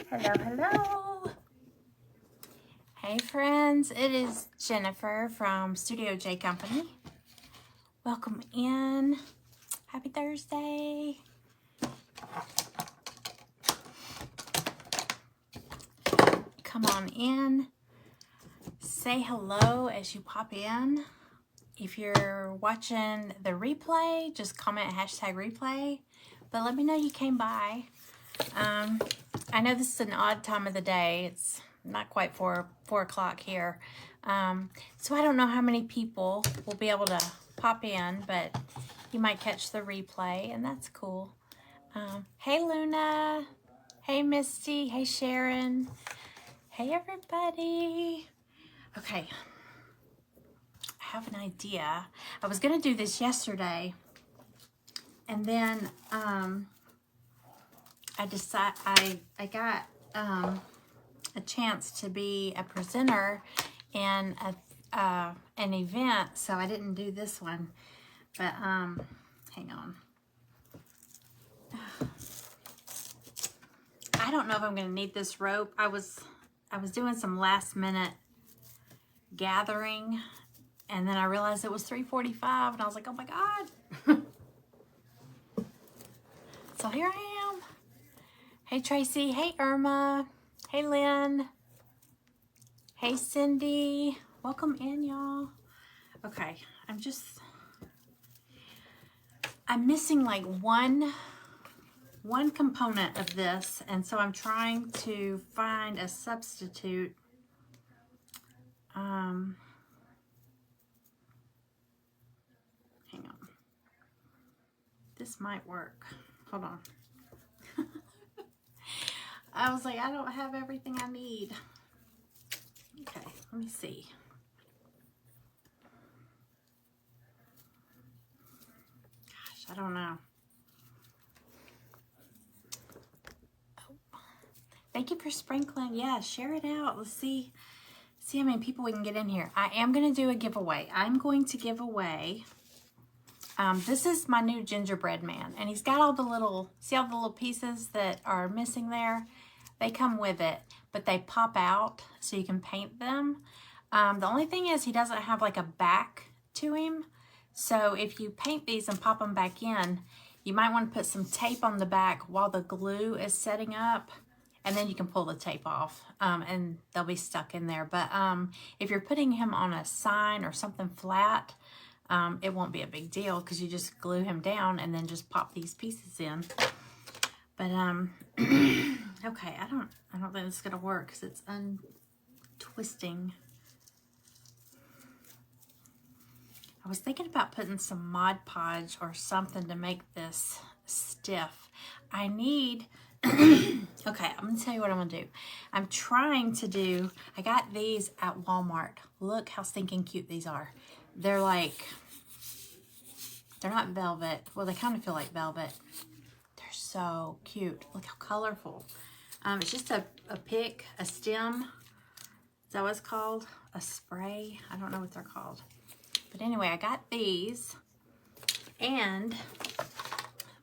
Hello, hello. Hey friends, it is Jennifer from Studio J Company. Welcome in. Happy Thursday. Come on in. Say hello as you pop in. If you're watching the replay, just comment #replay. But let me know you came by. I know this is an odd time of the day. It's not quite four o'clock here. So I don't know how many people will be able to pop in, but you might catch the replay, and that's cool. Hey Luna. Hey Misty. Hey Sharon. Hey everybody. Okay. I have an idea. I was going to do this yesterday, and then I got a chance to be a presenter in an event, so I didn't do this one. But hang on. I don't know if I'm going to need this rope. I was doing some last minute gathering, and then I realized it was 3:45, and I was like, oh my God. So here I am. Hey Tracy. Hey Irma. Hey Lynn. Hey Cindy. Welcome in, y'all. Okay, I'm missing like one component of this, and so I'm trying to find a substitute. Hang on. This might work. Hold on. I was like, I don't have everything I need. Okay, let me see. Gosh, I don't know. Oh. Thank you for sprinkling. Yeah, share it out. Let's see how many people we can get in here. I am going to do a giveaway. I'm going to give away. This is my new Gingerbread Man, and he's got all the little, see all the little pieces that are missing there? They come with it, but they pop out so you can paint them. The only thing is he doesn't have like a back to him. So if you paint these and pop them back in, you might want to put some tape on the back while the glue is setting up, and then you can pull the tape off, and they'll be stuck in there. But if you're putting him on a sign or something flat, it won't be a big deal because you just glue him down and then just pop these pieces in. But okay, I don't think it's gonna work because it's untwisting. I was thinking about putting some Mod Podge or something to make this stiff. I need okay, I'm gonna tell you what I'm gonna do. I'm trying to do, I got these at Walmart. Look how stinking cute these are. They're like, they're not velvet. Well, they kind of feel like velvet. They're so cute. Look how colorful. It's just a pick, a stem. Is that what it's called? A spray? I don't know what they're called. But anyway, I got these and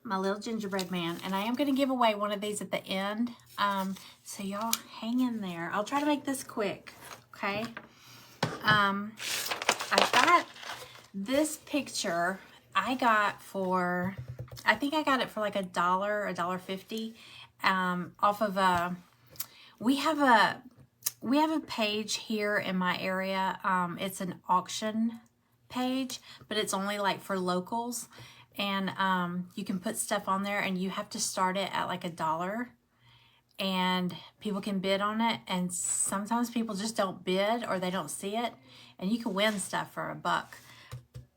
my little gingerbread man. And I am going to give away one of these at the end. So y'all hang in there. I'll try to make this quick. Okay. I got this picture I got for, I think I got it for like $1, $1.50, off of we have a page here in my area. It's an auction page, but it's only like for locals, and you can put stuff on there, and you have to start it at like $1, and people can bid on it, and sometimes people just don't bid or they don't see it, and you can win stuff for $1.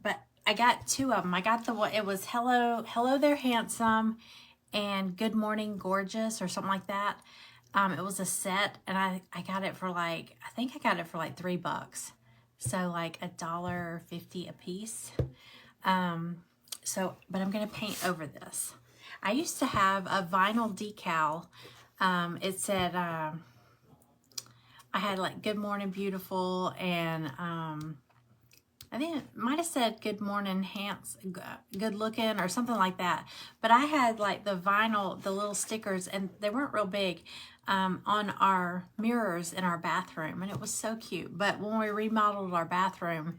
But I got two of them. I got the one, it was hello there handsome and good morning gorgeous or something like that. It was a set, and I got it for like, I think I got it for like $3. So like $1.50 a piece. But I'm gonna paint over this. I used to have a vinyl decal. It said, I had like good morning beautiful, and I think it might have said good morning handsome, good looking, or something like that. But I had like the vinyl, the little stickers, and they weren't real big. on our mirrors in our bathroom, and it was so cute. But when we remodeled our bathroom,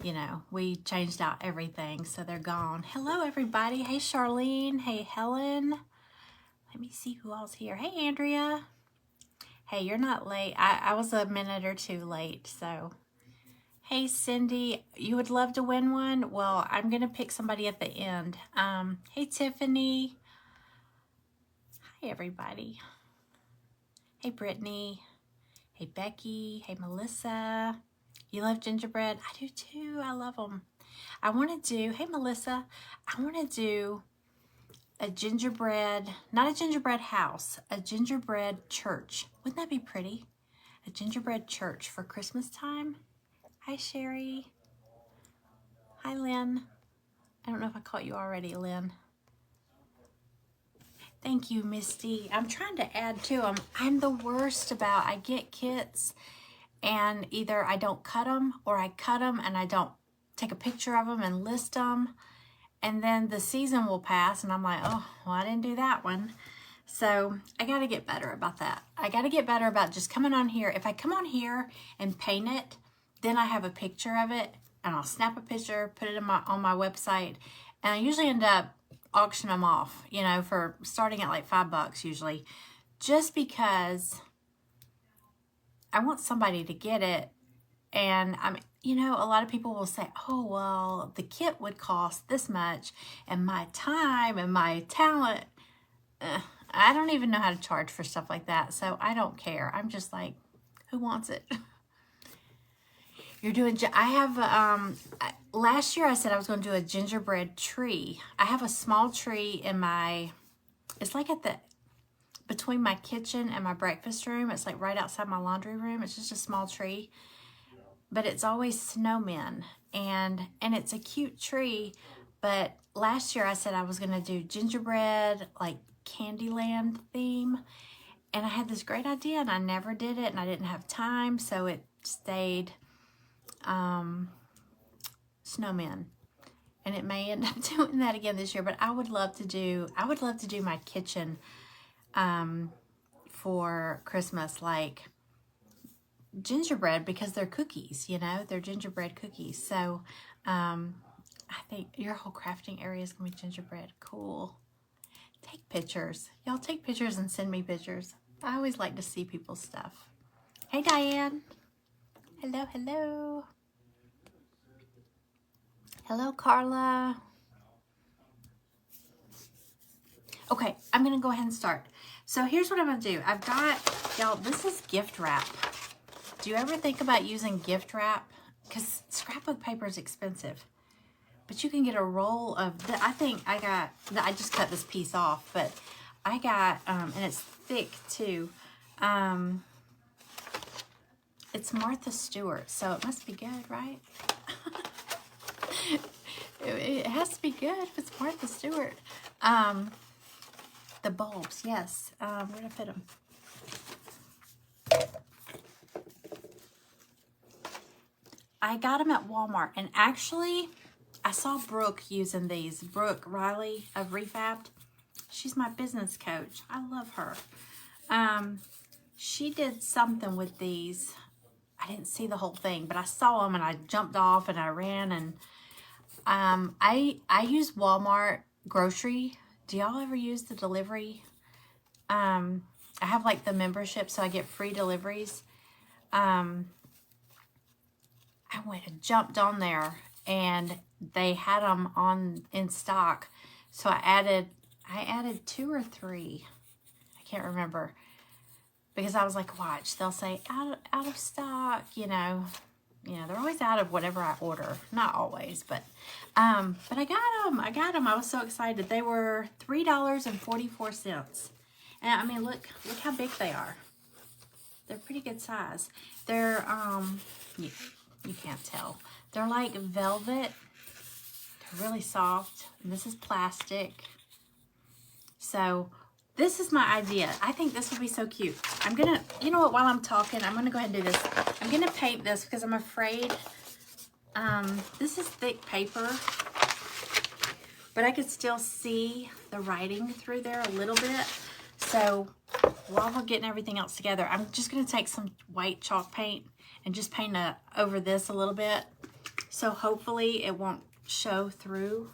you know, we changed out everything, so they're gone. Hello, everybody. Hey, Charlene. Hey, Helen. Let me see who else here. Hey, Andrea. Hey, you're not late. I was a minute or two late, so. Hey, Cindy. You would love to win one? Well, I'm going to pick somebody at the end. Hey, Tiffany. Hi, everybody. Hey, Brittany. Hey, Becky. Hey, Melissa. You love gingerbread? I do too. I love them. I want to do, hey, Melissa, I want to do a gingerbread, not a gingerbread house, a gingerbread church. Wouldn't that be pretty? A gingerbread church for Christmas time. Hi, Sherry. Hi, Lynn. I don't know if I caught you already, Lynn. Thank you, Misty. I'm trying to add to them. I'm the worst about, I get kits and either I don't cut them or I cut them and I don't take a picture of them and list them. And then the season will pass and I'm like, oh, well, I didn't do that one. So I got to get better about that. I got to get better about just coming on here. If I come on here and paint it, then I have a picture of it and I'll snap a picture, put it in on my website. And I usually end up auctioning them off, you know, for starting at like $5 usually, just because I want somebody to get it. And you know, a lot of people will say, oh, well, the kit would cost this much and my time and my talent. I don't even know how to charge for stuff like that. So I don't care. I'm just like, who wants it? You're doing, I have, last year I said I was going to do a gingerbread tree. I have a small tree in my, it's like between my kitchen and my breakfast room. It's like right outside my laundry room. It's just a small tree, but it's always snowmen and it's a cute tree. But last year I said I was going to do gingerbread, like Candyland theme. And I had this great idea and I never did it and I didn't have time. So it stayed snowmen, and it may end up doing that again this year. But I would love to do my kitchen for Christmas, like gingerbread, because they're cookies, you know, they're gingerbread cookies. So I think your whole crafting area is gonna be gingerbread. Cool. Take pictures, y'all. Take pictures and send me pictures. I always like to see people's stuff. Hey, Diane. Hello, hello. Hello, Carla. Okay, I'm going to go ahead and start. So here's what I'm going to do. I've got, y'all, this is gift wrap. Do you ever think about using gift wrap? Because scrapbook paper is expensive. But you can get a roll of, I just cut this piece off, but I got, and it's thick too. It's Martha Stewart, so it must be good, right? It has to be good if it's Martha Stewart. The bulbs, yes. Where did I fit them? I got them at Walmart, and actually, I saw Brooke using these. Brooke Riley of Refabbed. She's my business coach. I love her. She did something with these. I didn't see the whole thing, but I saw them, and I jumped off, and I ran, and I use Walmart grocery. Do y'all ever use the delivery? I have like the membership, so I get free deliveries. I went and jumped on there and they had them in stock. So I added 2 or 3. I can't remember, because I was like, watch, they'll say out of stock, you know. They're always out of whatever I order. Not always, but I got them. I was so excited. They were $3.44. And I mean, look how big they are. They're pretty good size. They're, you can't tell. They're like velvet. They're really soft. And this is plastic. So this is my idea. I think this would be so cute. I'm gonna, you know what, while I'm talking, I'm gonna go ahead and do this. I'm gonna paint this because I'm afraid, this is thick paper, but I could still see the writing through there a little bit. So while we're getting everything else together, I'm just going to take some white chalk paint and just paint over this a little bit. So hopefully it won't show through.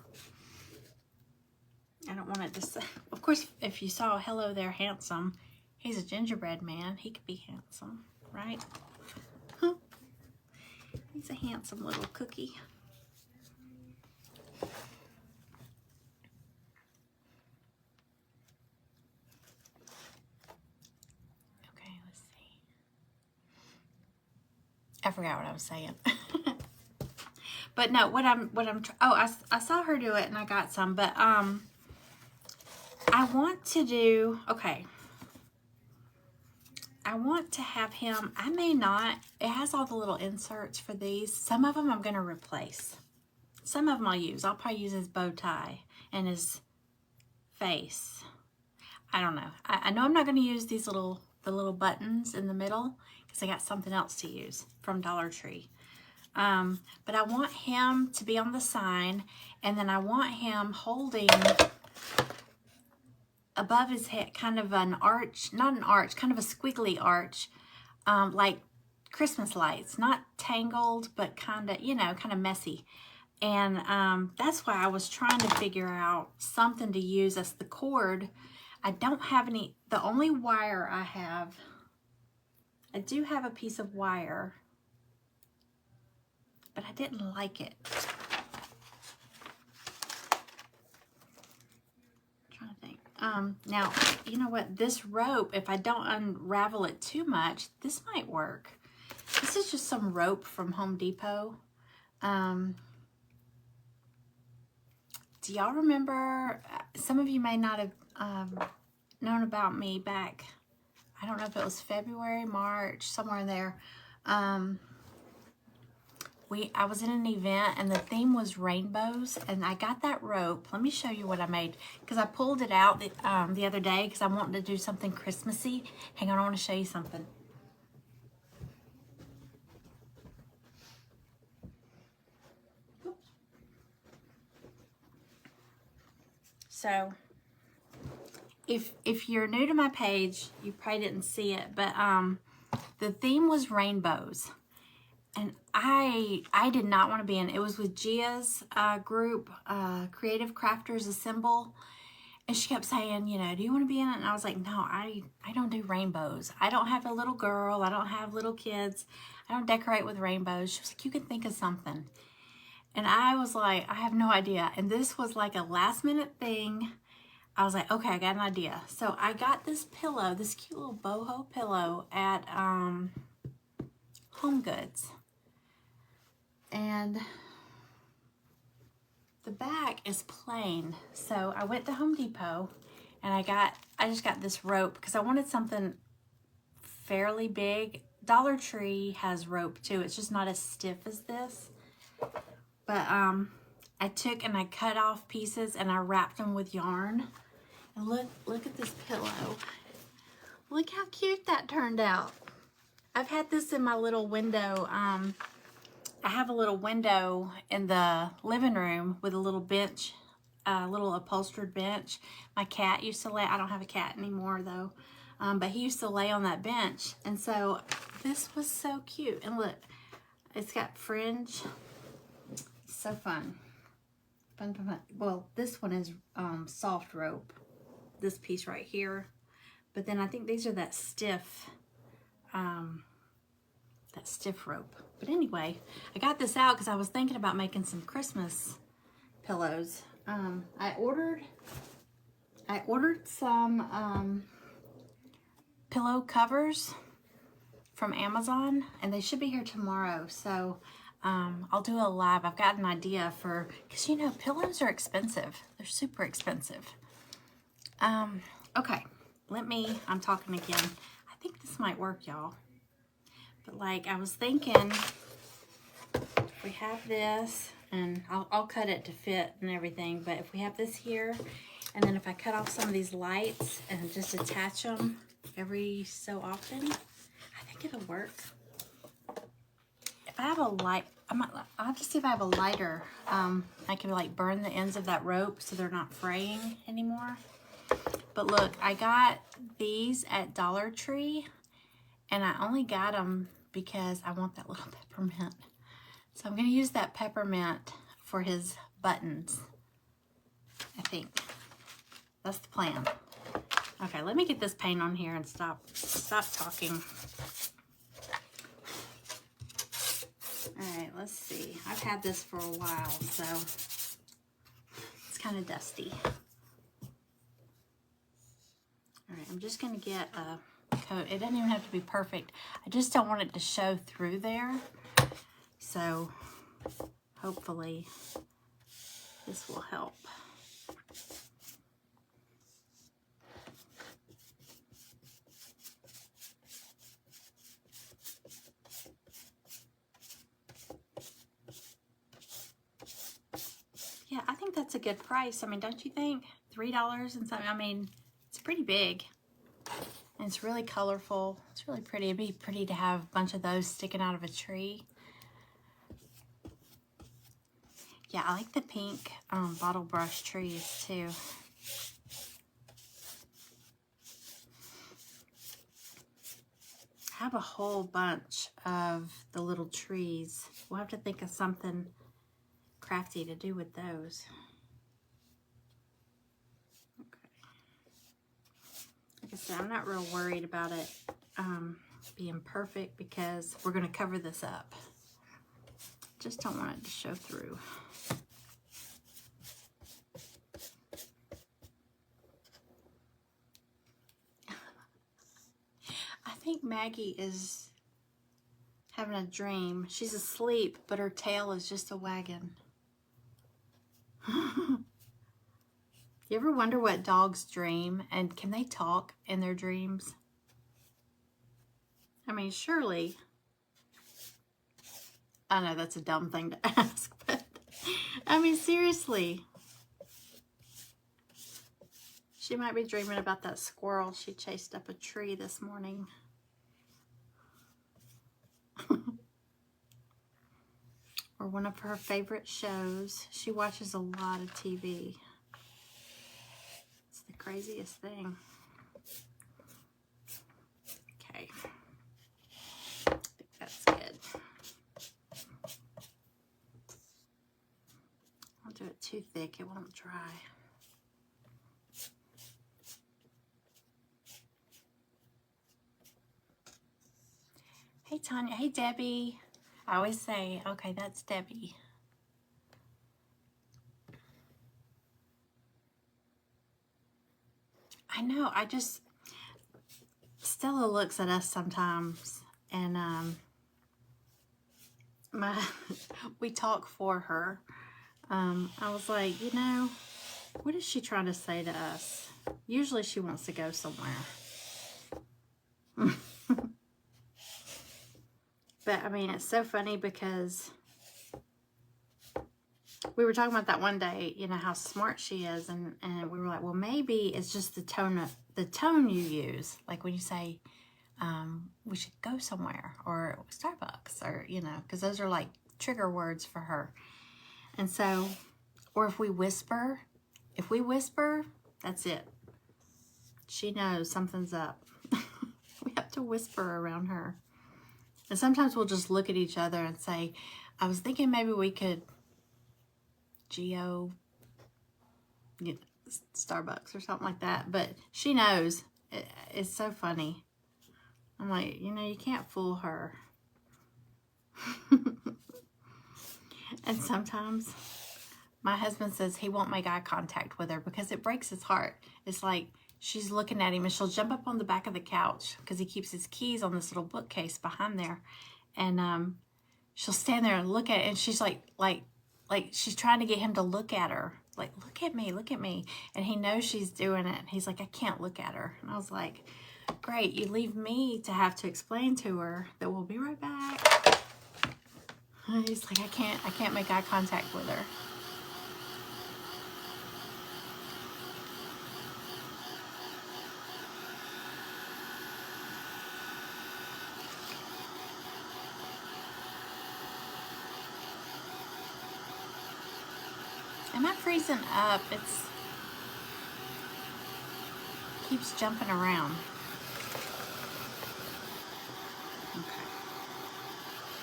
I don't want it to say. Of course, if you saw Hello There Handsome, he's a gingerbread man. He could be handsome, right? Huh. He's a handsome little cookie. Okay, let's see. I forgot what I was saying. But no, I saw her do it and I got some, but I want to do, okay. I want to have him, I may not, it has all the little inserts for these. Some of them I'm going to replace. Some of them I'll use. I'll probably use his bow tie and his face. I don't know. I know I'm not going to use these the little buttons in the middle because I got something else to use from Dollar Tree. But I want him to be on the sign, and then I want him holding above his head kind of an arch, not an arch, kind of a squiggly arch, like Christmas lights, not tangled, but kind of, you know, kind of messy. And that's why I was trying to figure out something to use as the cord. I don't have any, the only wire I have, I do have a piece of wire, but I didn't like it. I'm trying to think. Now, you know what? This rope, if I don't unravel it too much, this might work. This is just some rope from Home Depot. Do y'all remember, some of you may not have known about me back, I don't know if it was February, March, somewhere in there. I was in an event and the theme was rainbows, and I got that rope. Let me show you what I made, because I pulled it out the other day because I wanted to do something Christmassy. Hang on, I want to show you something. So if you're new to my page, you probably didn't see it, but the theme was rainbows. And I did not want to be in it. It was with Gia's group, Creative Crafters Assemble. And she kept saying, you know, do you want to be in it? And I was like, no, I don't do rainbows. I don't have a little girl. I don't have little kids. I don't decorate with rainbows. She was like, you can think of something. And I was like, I have no idea. And this was like a last minute thing. I was like, okay, I got an idea. So I got this pillow, this cute little boho pillow at Home Goods. And the back is plain. So I went to Home Depot and I just got this rope because I wanted something fairly big. Dollar Tree has rope too. It's just not as stiff as this. But I took and I cut off pieces and I wrapped them with yarn. And look at this pillow. Look how cute that turned out. I've had this in my little window. I have a little window in the living room with a little bench, a little upholstered bench. My cat used to lay, I don't have a cat anymore though, but he used to lay on that bench. And so this was so cute. And look, it's got fringe. So fun. Fun, fun, fun. Well, this one is soft rope. This piece right here. But then I think these are that stiff rope. But anyway, I got this out because I was thinking about making some Christmas pillows. I ordered some pillow covers from Amazon, and they should be here tomorrow. So I'll do a live. I've got an idea for, because you know, pillows are expensive. They're super expensive. Okay, I'm talking again. I think this might work, y'all. But like, I was thinking, if we have this, and I'll cut it to fit and everything, but if we have this here, and then if I cut off some of these lights and just attach them every so often, I think it'll work. If I have a light, I'll have to see if I have a lighter. I can like burn the ends of that rope so they're not fraying anymore. But look, I got these at Dollar Tree, and I only got them because I want that little peppermint. So I'm going to use that peppermint for his buttons, I think. That's the plan. Okay, let me get this paint on here and stop talking. All right, let's see. I've had this for a while, so it's kind of dusty. All right, I'm just going to get a coat. It doesn't even have to be perfect. I just don't want it to show through there. So hopefully this will help. Yeah, I think that's a good price. I mean, don't you think? $3 and something. I mean, it's pretty big. And it's really colorful. It's really pretty. It'd be pretty to have a bunch of those sticking out of a tree. Yeah, I like the pink bottle brush trees too. I have a whole bunch of the little trees. We'll have to think of something crafty to do with those. Okay. Like I said, I'm not real worried about it being perfect because we're going to cover this up. Just don't want it to show through. I think Maggie is having a dream. She's asleep, but her tail is just a wagging. You ever wonder what dogs dream, and can they talk in their dreams? I mean, surely. I know that's a dumb thing to ask, but I mean, seriously. She might be dreaming about that squirrel she chased up a tree this morning. Or one of her favorite shows. She watches a lot of TV. It's the craziest thing. Okay. I think that's good. Don't do it too thick, it won't dry. Hey Tanya, hey Debbie. I always say, okay, that's Debbie. I know, Stella looks at us sometimes, and we talk for her. I was like, you know, what is she trying to say to us? Usually she wants to go somewhere. But, I mean, it's so funny because we were talking about that one day, you know, how smart she is. And we were like, well, maybe it's just the tone you use. Like when you say, we should go somewhere, or Starbucks, or, you know, because those are like trigger words for her. And so, or if we whisper, that's it. She knows something's up. We have to whisper around her. And sometimes we'll just look at each other and say, I was thinking maybe we could get Starbucks or something like that. But she knows. It's so funny. I'm like, you know, you can't fool her. And sometimes my husband says he won't make eye contact with her because it breaks his heart. It's like she's looking at him and she'll jump up on the back of the couch because he keeps his keys on this little bookcase behind there. And she'll stand there and look at it, and she's like she's trying to get him to look at her. Like, look at me. And he knows she's doing it. He's like, I can't look at her. And I was like, great, you leave me to have to explain to her that we'll be right back. And he's like, I can't make eye contact with her. I'm not freezing up. keeps jumping around. Okay.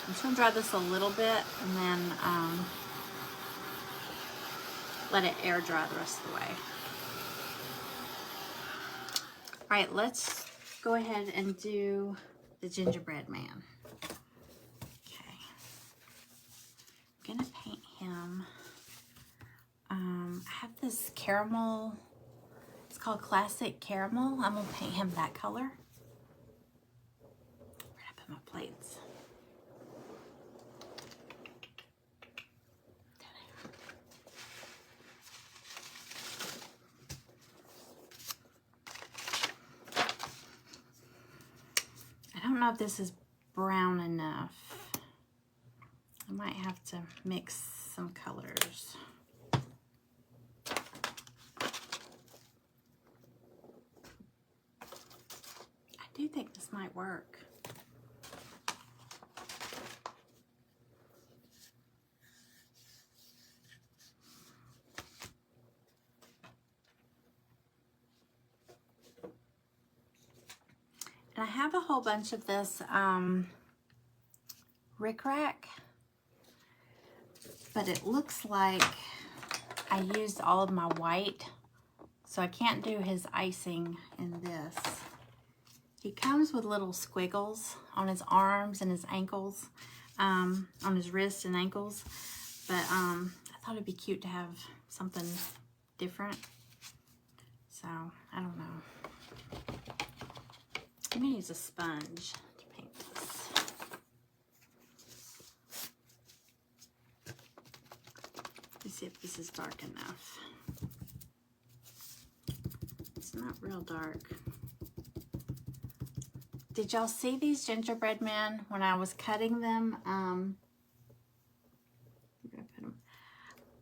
I'm just going to dry this a little bit and then let it air dry the rest of the way. All right, let's go ahead and do the Gingerbread Man. Okay. I'm going to paint him. I have this caramel, it's called Classic Caramel. I'm going to paint him that color. Where did I put my plates? I don't know if this is brown enough. I might have to mix some colors. I do think this might work. And I have a whole bunch of this rickrack, but it looks like I used all of my white, so I can't do his icing in this. He comes with little squiggles on his arms and his ankles, on his wrists and ankles, but I thought it'd be cute to have something different, so I don't know. I'm gonna use a sponge to paint this. Let's see if this is dark enough. It's not real dark. Did y'all see these gingerbread men when I was cutting them?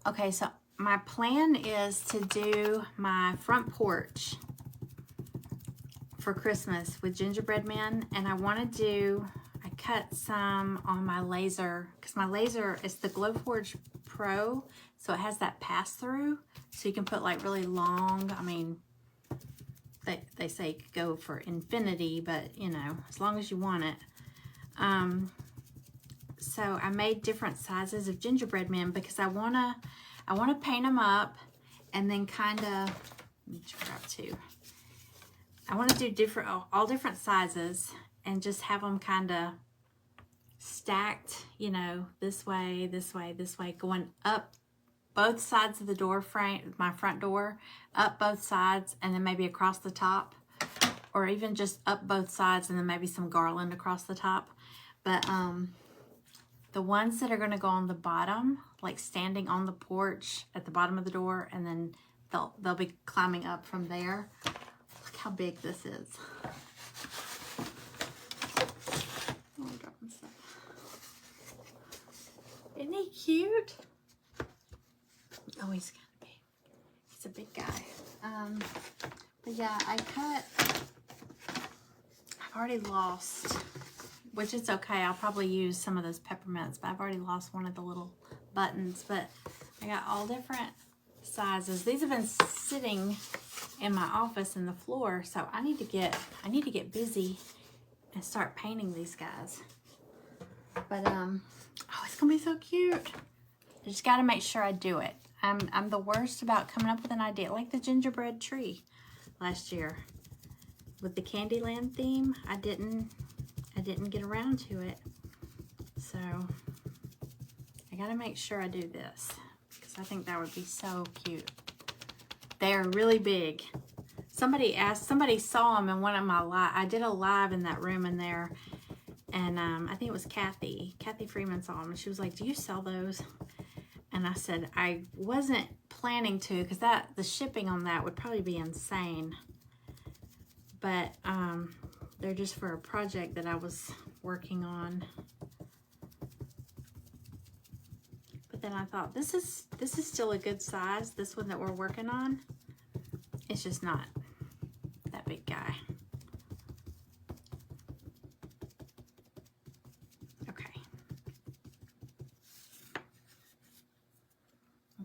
Okay, so my plan is to do my front porch for Christmas with gingerbread men, and I want to do, I cut some on my laser, because my laser is the Glowforge Pro, so it has that pass-through, so you can put like really long, I mean, they say you could go for infinity, but you know, as long as you want it. So I made different sizes of gingerbread men because I wanna paint them up and then kind of, let me grab two. I want to do all different sizes and just have them kind of stacked, you know, this way, this way, this way, going up both sides of the door frame, my front door, up both sides, and then maybe across the top, or even just up both sides and then maybe some garland across the top. But the ones that are going to go on the bottom, like standing on the porch at the bottom of the door, and then they'll be climbing up from there. Look how big this is. Oh, I'm dropping stuff. Isn't he cute? Oh, he's kind of big. He's a big guy. But yeah, I've already lost, which is okay. I'll probably use some of those peppermints, but I've already lost one of the little buttons. But I got all different sizes. These have been sitting in my office in the floor, so I need to get busy and start painting these guys. But oh, it's gonna be so cute. I just got to make sure I do it. I'm the worst about coming up with an idea, like the gingerbread tree last year with the Candyland theme. I didn't get around to it, so I got to make sure I do this because I think that would be so cute. They're really big. Somebody saw them in one of my I did a live in that room in there, and I think it was Kathy Freeman saw them, and she was like, "Do you sell those?" And I said I wasn't planning to, because the shipping on that would probably be insane. But they're just for a project that I was working on. But then I thought this is still a good size. This one that we're working on, it's just not that big guy.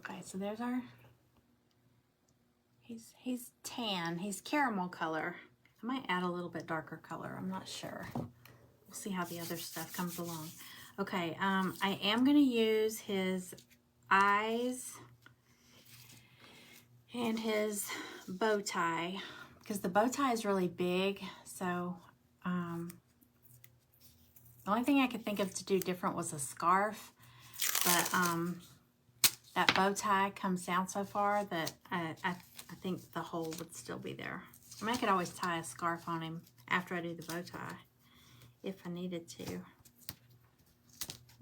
Okay, so there's our, he's tan. He's caramel color. I might add a little bit darker color. I'm not sure. We'll see how the other stuff comes along. Okay, I am going to use his eyes and his bow tie because the bow tie is really big. So the only thing I could think of to do different was a scarf, but that bow tie comes down so far that I think the hole would still be there. I mean, I could always tie a scarf on him after I do the bow tie if I needed to.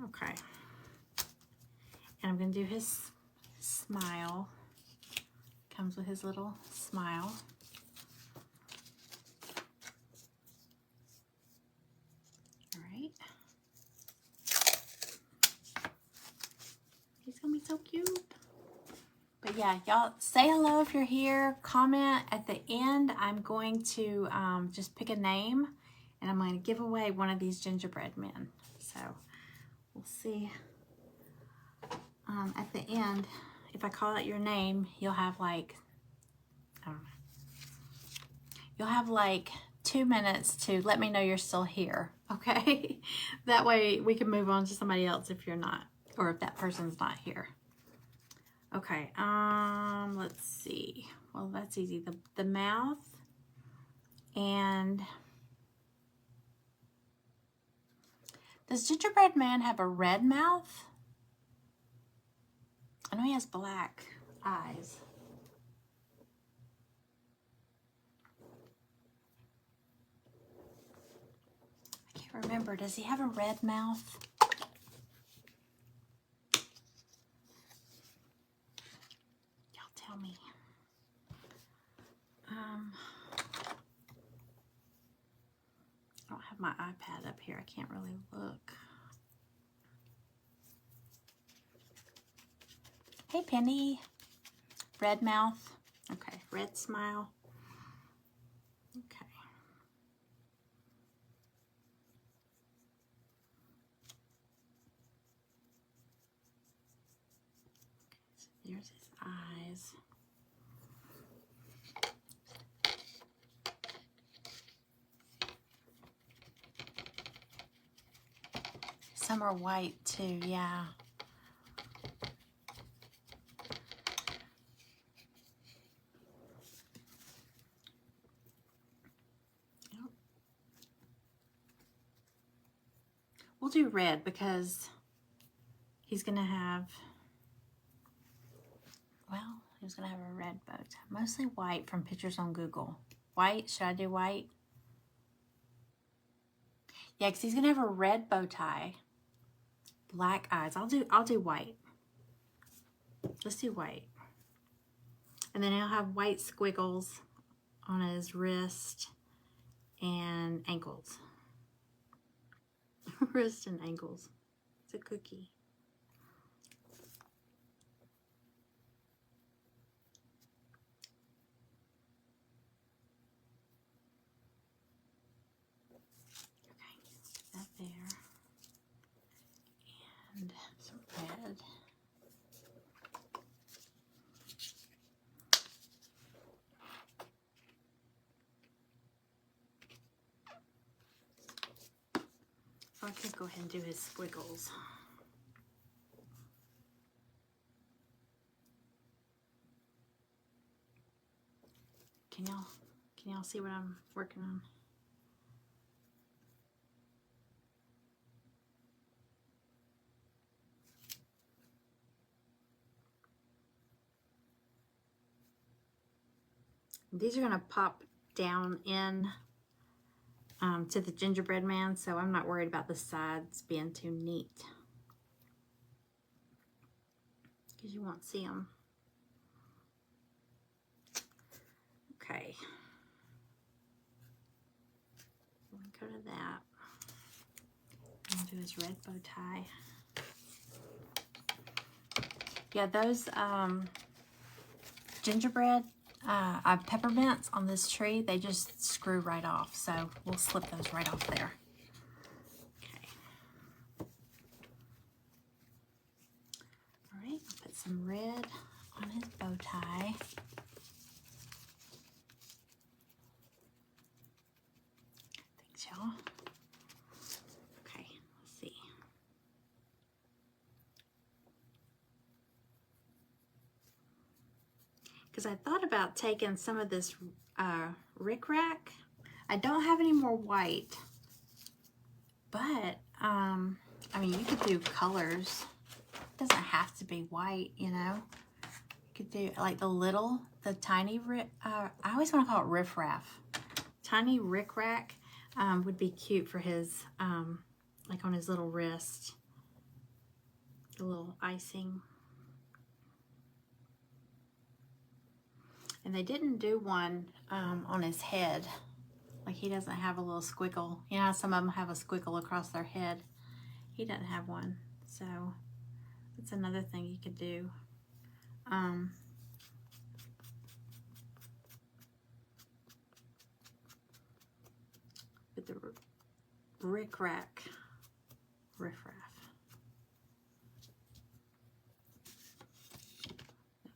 Okay. And I'm going to do his smile. Comes with his little smile. All right. He's going to be so cute. But yeah, y'all say hello if you're here. Comment at the end. I'm going to just pick a name, and I'm going to give away one of these gingerbread men. So we'll see at the end. If I call out your name, you'll have like, I don't know, you'll have like 2 minutes to let me know you're still here, okay? That way we can move on to somebody else if you're not, or if that person's not here. Okay, let's see. Well, that's easy. The mouth and does Gingerbread Man have a red mouth? I know he has black eyes. I can't remember. Does he have a red mouth? Y'all tell me. I don't have my iPad up here. I can't really look. Hey, Penny. Red mouth. Okay, red smile. Okay. So there's his eyes. Some are white too, yeah. We'll do red because he's gonna have, well, he's gonna have a red bow tie. Mostly white from pictures on Google. White, should I do white? Yeah, because he's gonna have a red bow tie. Black eyes. I'll do white. Let's do white. And then he'll have white squiggles on his wrist and ankles. Wrist and ankles. It's a cookie. Okay, that there. And some red. I could go ahead and do his squiggles. Can y'all see what I'm working on? These are gonna pop down in to the gingerbread man, so I'm not worried about the sides being too neat because you won't see them. Okay. Go to that. I'll do his red bow tie. Yeah, those gingerbread peppermints on this tree, they just screw right off. So we'll slip those right off there. Okay. All right, I'll put some red on his bow tie. y'all. Okay, let's see. Because I thought about taking some of this rickrack. I don't have any more white, but I mean, you could do colors. It doesn't have to be white, you know. You could do like the tiny, I always want to call it riffraff. Tiny rickrack would be cute for his, like on his little wrist. The little icing. And they didn't do one on his head. Like he doesn't have a little squiggle. You know how some of them have a squiggle across their head? He doesn't have one. So that's another thing you could do. With the riffraff.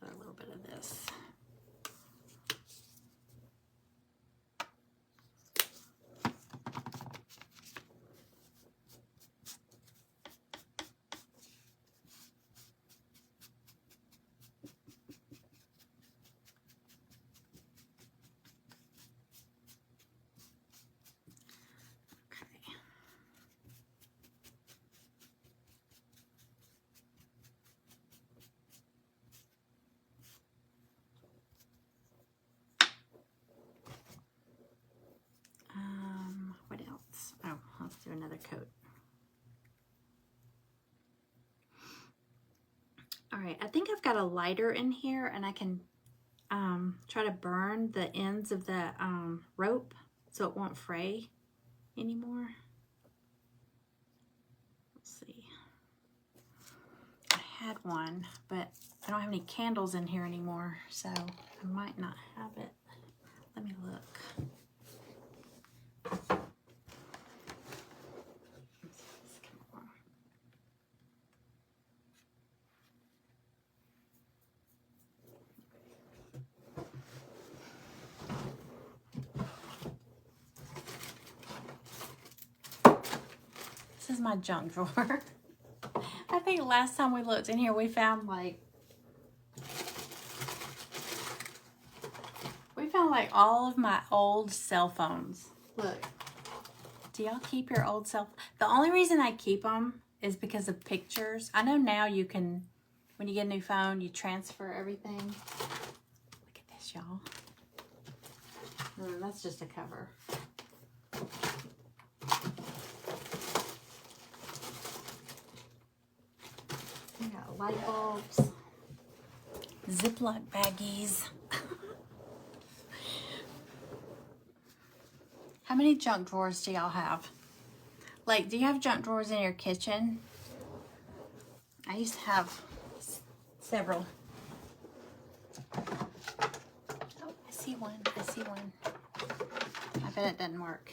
Another little bit of this. What else? Oh, let's do another coat. All right, I think I've got a lighter in here, and I can try to burn the ends of the rope so it won't fray anymore. Let's see. I had one, but I don't have any candles in here anymore, so I might not have it. Let me look. This is my junk drawer. I think last time we looked in here, we found like all of my old cell phones. Look, do y'all keep your old cell? The only reason I keep them is because of pictures. I know now you can, when you get a new phone, you transfer everything. Look at this, y'all. That's just a cover. We got light bulbs, Ziploc baggies. How many junk drawers do y'all have? Like, do you have junk drawers in your kitchen? I used to have several. Oh, I see one. I see one. I bet it doesn't work.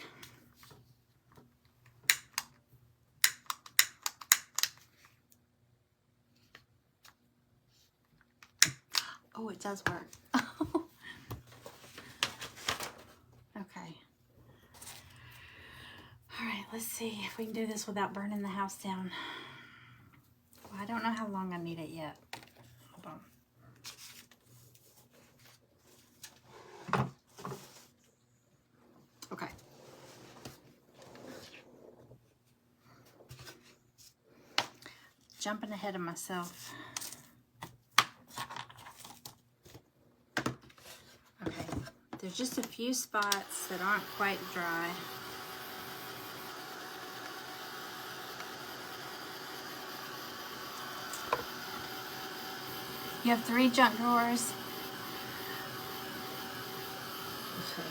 Oh, it does work. Okay. All right, let's see if we can do this without burning the house down. Well, I don't know how long I need it yet. Hold on. Okay. Jumping ahead of myself. Okay, there's just a few spots that aren't quite dry. You have 3 junk drawers. Okay.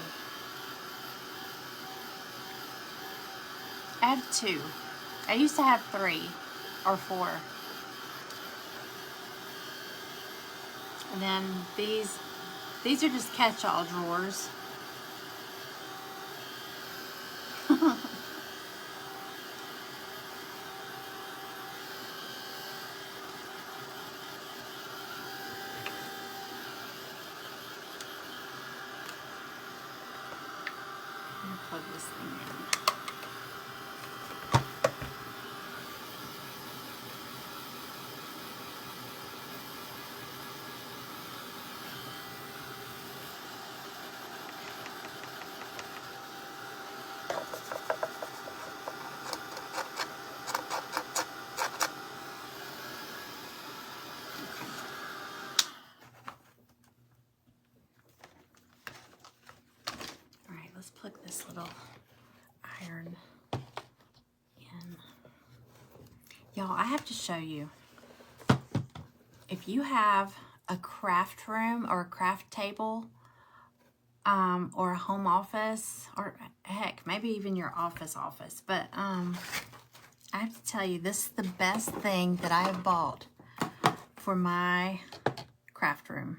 I have 2. I used to have 3 or 4. And then these are just catch-all drawers. plug this thing in. Let's plug this little iron in. Y'all, I have to show you. If you have a craft room or a craft table, or a home office, or heck, maybe even your office, but I have to tell you, this is the best thing that I have bought for my craft room.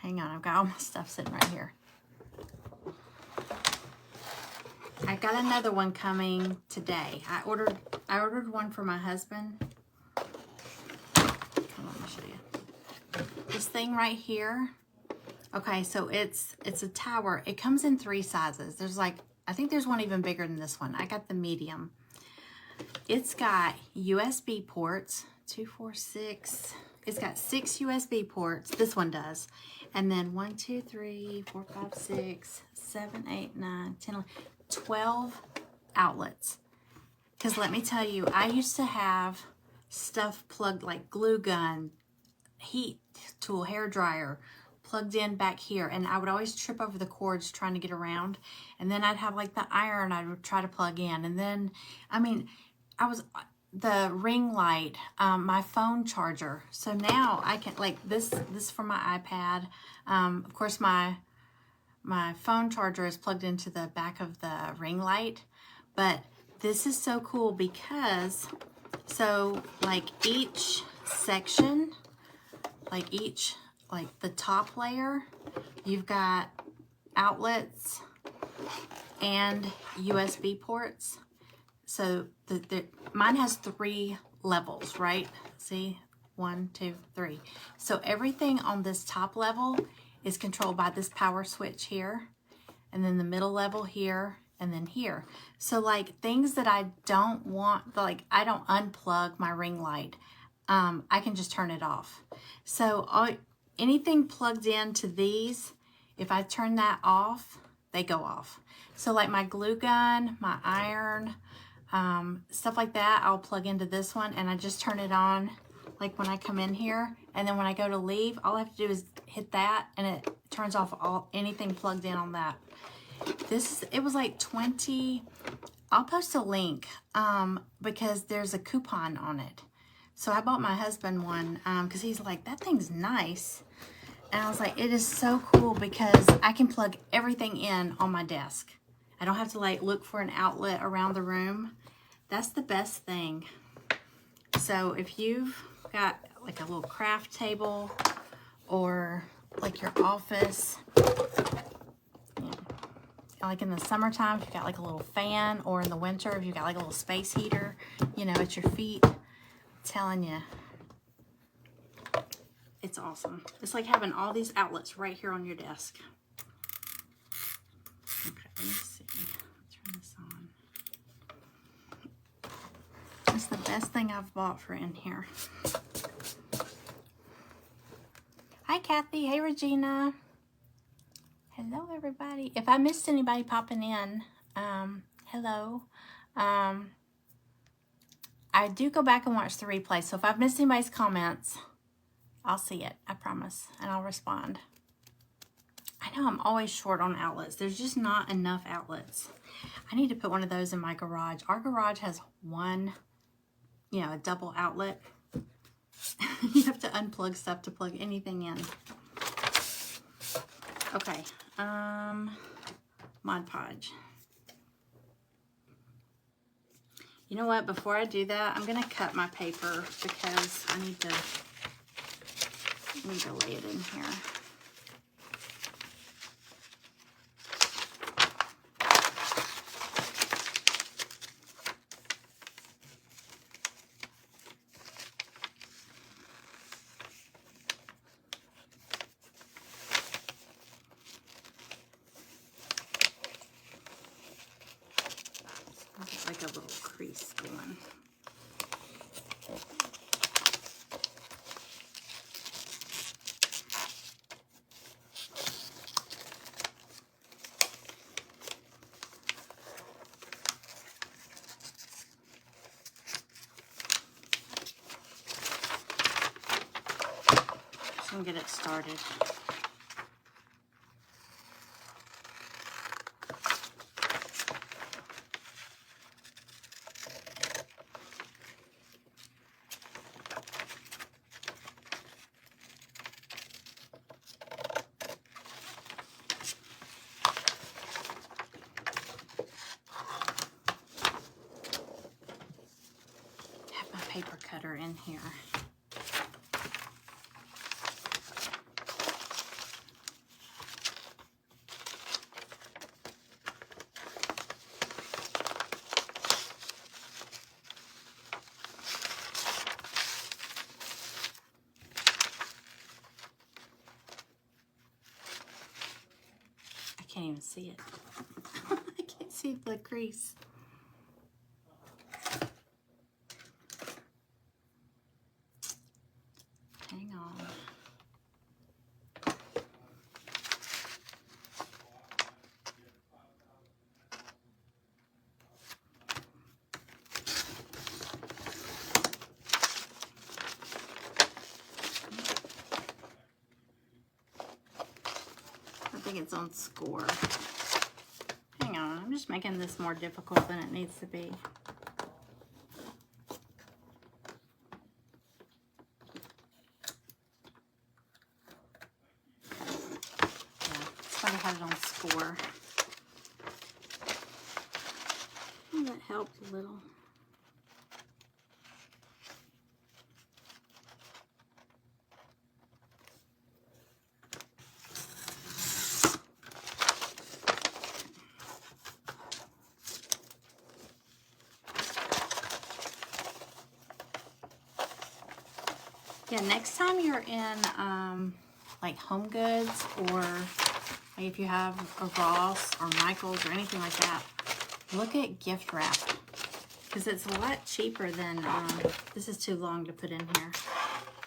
Hang on, I've got all my stuff sitting right here. I got another one coming today. I ordered one for my husband. Hold on, let me show you. This thing right here. Okay, so it's a tower. It comes in 3 sizes. There's like, I think there's one even bigger than this one. I got the medium. It's got USB ports, 2, 4, 6. It's got 6 USB ports. This one does. And then 1, 2, 3, 4, 5, 6, 7, 8, 9, 10, 11, 12 outlets. Because let me tell you, I used to have stuff plugged like glue gun, heat tool, hair dryer, plugged in back here, and I would always trip over the cords trying to get around. And then I'd have like the iron I would try to plug in. And then, I mean, the ring light, my phone charger. So now I can, like this for my iPad. Of course, my phone charger is plugged into the back of the ring light. But this is so cool because, so like each section, like the top layer, you've got outlets and USB ports. So mine has 3 levels, right? See, 1, 2, 3. So everything on this top level is controlled by this power switch here, and then the middle level here, and then here. So like things that I don't want, like I don't unplug my ring light, I can just turn it off. So anything plugged into these, if I turn that off, they go off. So like my glue gun, my iron, stuff like that, I'll plug into this one and I just turn it on like when I come in here. And then when I go to leave, all I have to do is hit that and it turns off anything plugged in on that. It was like 20, I'll post a link because there's a coupon on it. So I bought my husband one because he's like, that thing's nice. And I was like, it is so cool because I can plug everything in on my desk. I don't have to like look for an outlet around the room. That's the best thing. So if you've got like a little craft table or like your office, like in the summertime, if you've got like a little fan, or in the winter, if you've got like a little space heater, you know, at your feet, I'm telling you, it's awesome. It's like having all these outlets right here on your desk. Okay, let me see. Turn this on. It's the best thing I've bought for in here. Hi, Kathy. Hey, Regina. Hello, everybody. If I missed anybody popping in, hello. I do go back and watch the replay, so if I've missed anybody's comments, I'll see it, I promise, and I'll respond. I know I'm always short on outlets. There's just not enough outlets. I need to put one of those in my garage. Our garage has one, you know, a double outlet. You have to unplug stuff to plug anything in. Okay, Mod Podge. You know what, before I do that, I'm gonna cut my paper because I need to lay it in here. like a little crease going. Just gonna get it started. Paper cutter in here. I can't even see it. I can't see the crease. Hang on. I think it's on score. Hang on, I'm just making this more difficult than it needs to be. I had it on score. Oh, that helped a little. Yeah, next time you're in like Home Goods, or like if you have a Ross or Michael's or anything like that, look at gift wrap, because it's a lot cheaper than, this is too long to put in here.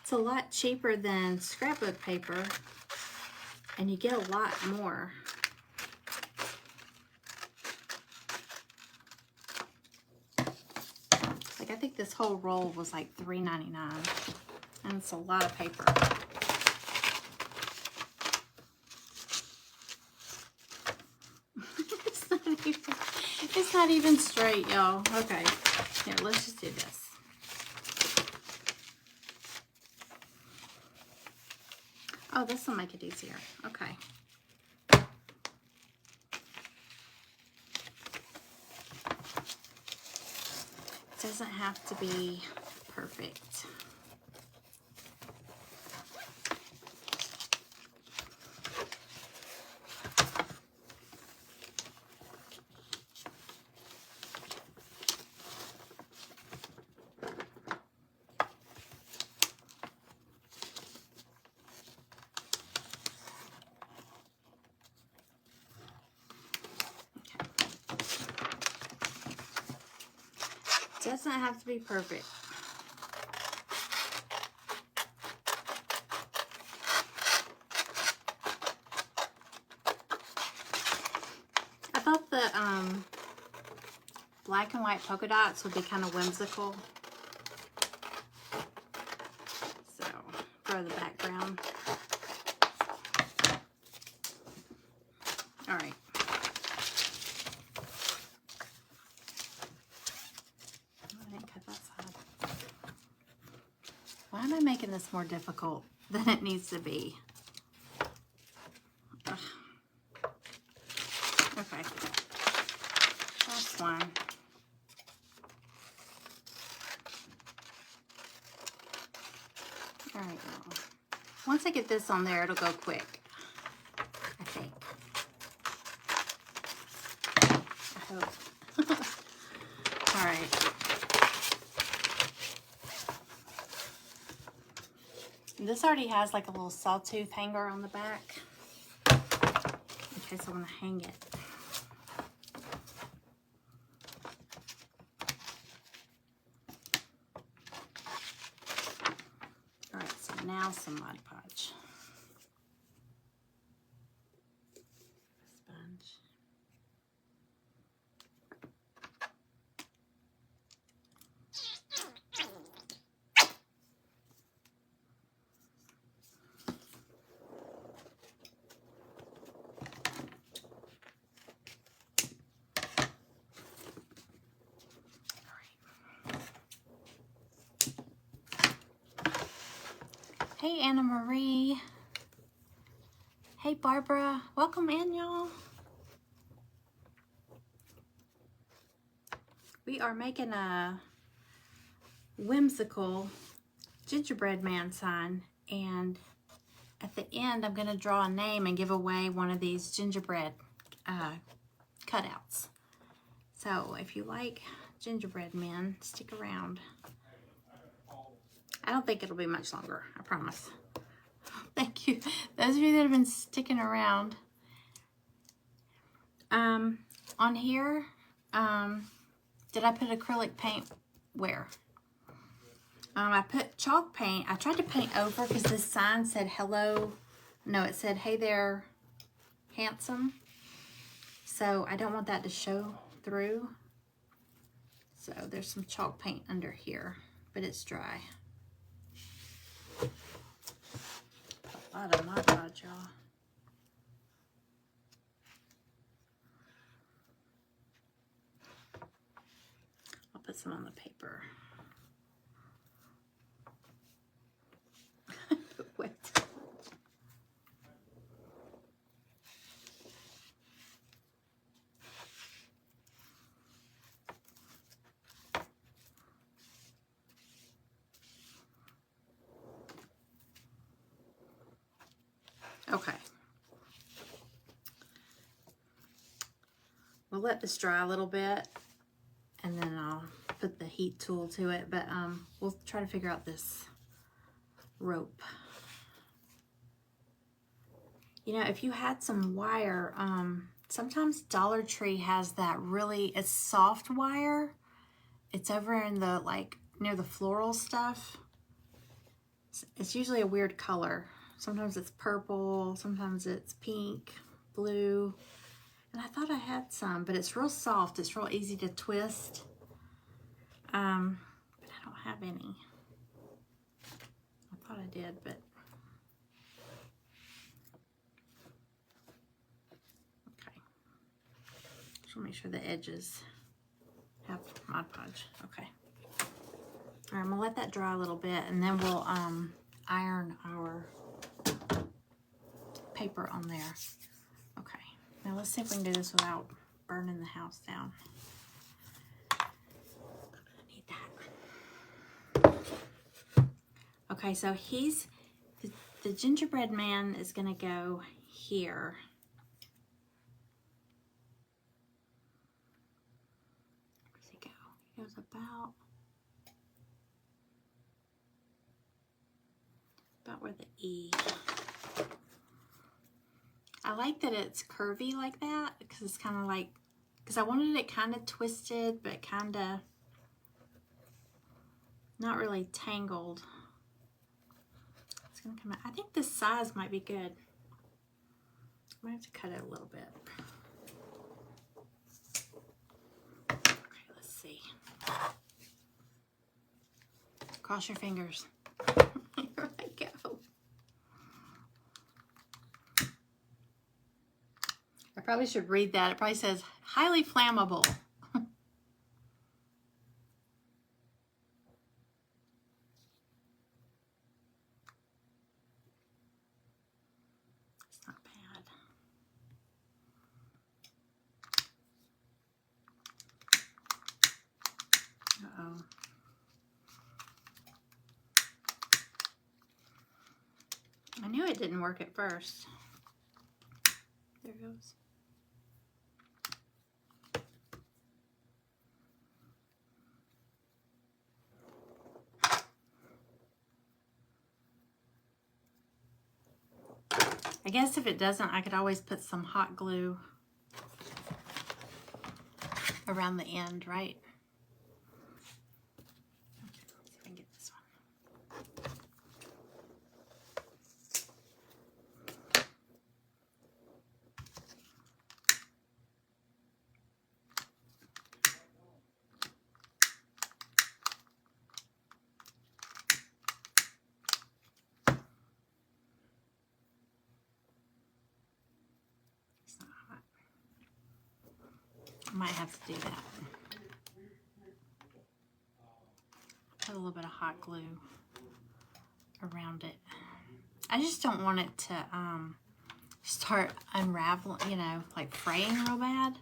It's a lot cheaper than scrapbook paper, and you get a lot more. Like, I think this whole roll was like $3.99, and it's a lot of paper. It's not even straight, y'all. Okay, here, let's just do this. Oh, this will make it easier. Okay. It doesn't have to be perfect. Doesn't have to be perfect. I thought the black and white polka dots would be kind of whimsical. So, for the background. All right. Why am I making this more difficult than it needs to be? Ugh. Okay. Last one. All right, y'all. Once I get this on there, it'll go quick, I think. I hope. All right. This already has like a little sawtooth hanger on the back in case I want to hang it. now some Mod Podge. Sponge. Hey, Anna Marie. Hey, Barbara. Welcome in, y'all. We are making a whimsical gingerbread man sign, and at the end, I'm going to draw a name and give away one of these gingerbread cutouts. So if you like gingerbread men, stick around. I don't think it'll be much longer, I promise. Thank you. Those of you that have been sticking around. On here, did I put acrylic paint where? I put chalk paint. I tried to paint over because this sign said hello. No, it said, hey there, handsome. So I don't want that to show through. So there's some chalk paint under here, but it's dry. A lot of Mod Podge, y'all. I'll put some on the paper. Wet. Okay. We'll let this dry a little bit, and then I'll put the heat tool to it, but we'll try to figure out this rope. You know, if you had some wire, sometimes Dollar Tree has that really, it's soft wire. It's over in the, like, near the floral stuff. It's usually a weird color. Sometimes it's purple, sometimes it's pink, blue. And I thought I had some, but it's real soft. It's real easy to twist. But I don't have any. I thought I did, but okay. Just want to make sure the edges have Mod Podge. Okay. All right, I'm gonna let that dry a little bit, and then we'll iron our paper on there. Okay. Now let's see if we can do this without burning the house down. I need that. Okay, so the gingerbread man is gonna go here. Where does he go? He goes about where the E. I like that it's curvy like that, because it's kind of like, because I wanted it kind of twisted, but kind of not really tangled. It's going to come out. I think this size might be good. I might have to cut it a little bit. Okay, let's see. Cross your fingers. Here I go. I probably should read that. It probably says highly flammable. It's not bad. Uh-oh. I knew it didn't work at first. There it goes. I guess if it doesn't, I could always put some hot glue around the end, right? Okay, let's see if I can get this one. I might have to do that. Put a little bit of hot glue around it. I just don't want it to start unraveling, you know, like fraying real bad.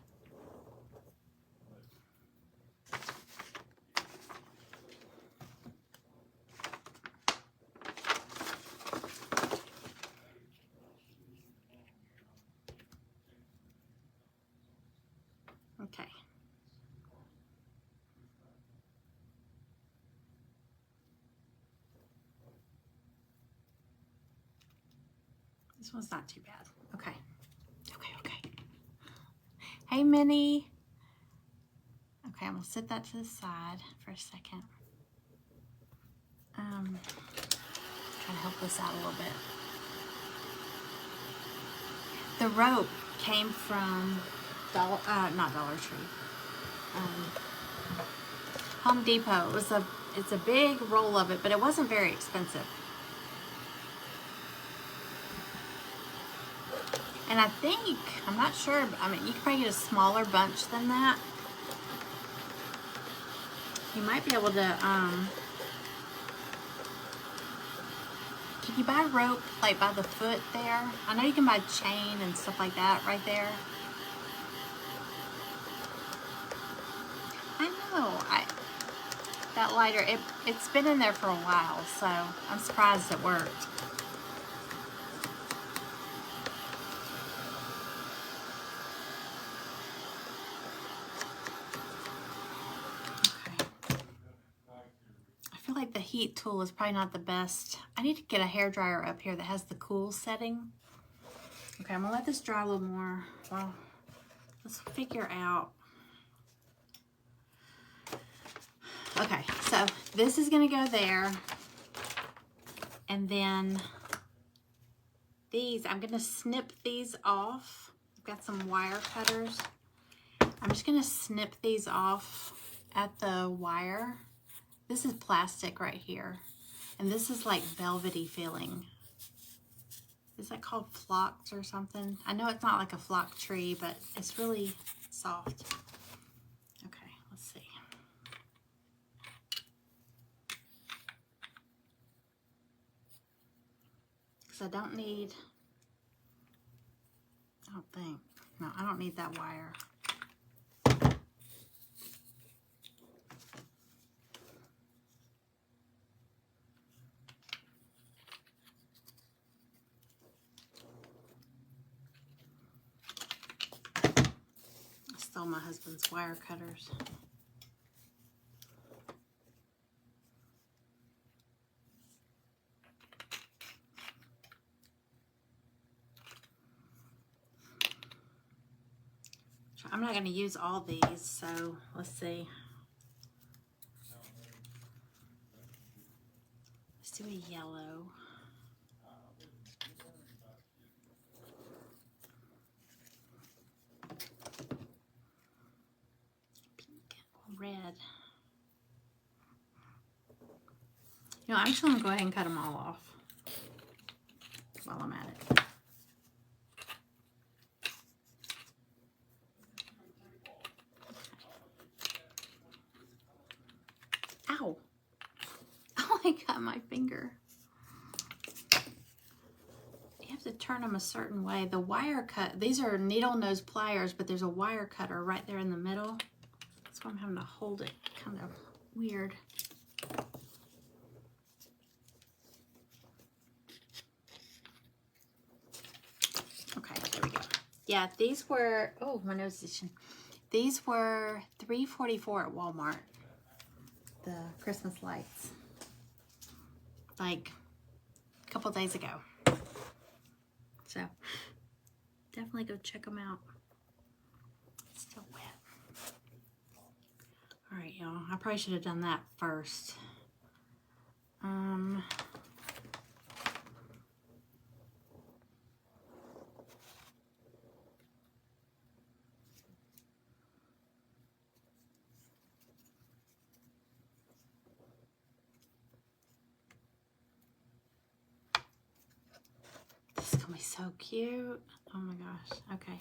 Okay. This one's not too bad. Okay. Okay. Hey, Minnie. Okay, I'm gonna set that to the side for a second. Try to help this out a little bit. The rope came from not Dollar Tree, Home Depot. It's a big roll of it, but it wasn't very expensive. And I think, I'm not sure, I mean, you could probably get a smaller bunch than that. You might be able to, can you buy rope, like by the foot there? I know you can buy chain and stuff like that right there. I know, that lighter, it's been in there for a while, so I'm surprised it worked. Like the heat tool is probably not the best. I need to get a hairdryer up here that has the cool setting. Okay, I'm gonna let this dry a little more. Well, let's figure out. Okay, so this is gonna go there. And then these, I'm gonna snip these off. I've got some wire cutters. I'm just gonna snip these off at the wire. This is plastic right here. And this is like velvety feeling. Is that called flocked or something? I know it's not like a flock tree, but it's really soft. Okay, let's see. Because I don't need, I don't need that wire. Stole my husband's wire cutters. I'm not going to use all these, so let's see. Let's do a yellow. Red. You know, I'm just going to go ahead and cut them all off while I'm at it. Ow! Oh, I got my finger. You have to turn them a certain way. The wire cut, these are needle nose pliers, but there's a wire cutter right there in the middle. That's why I'm having to hold it kind of weird. Okay, there we go. Yeah, these were, oh, my nose is itching. These were $3.44 at Walmart. The Christmas lights. Like a couple days ago. So, definitely go check them out. It's still wet. Alright, y'all. I probably should have done that first. This is gonna be so cute. Oh my gosh. Okay.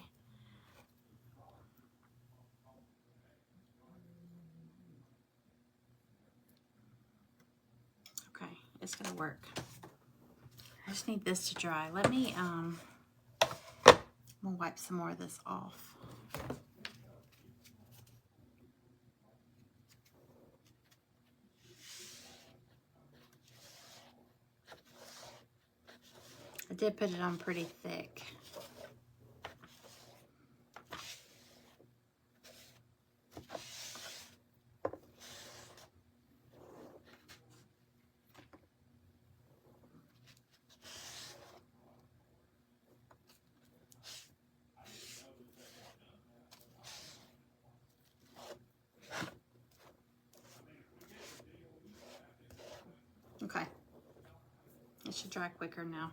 it's gonna work. I just need this to dry. Let me, we'll wipe some more of this off. I did put it on pretty thick. Okay. It should dry quicker now.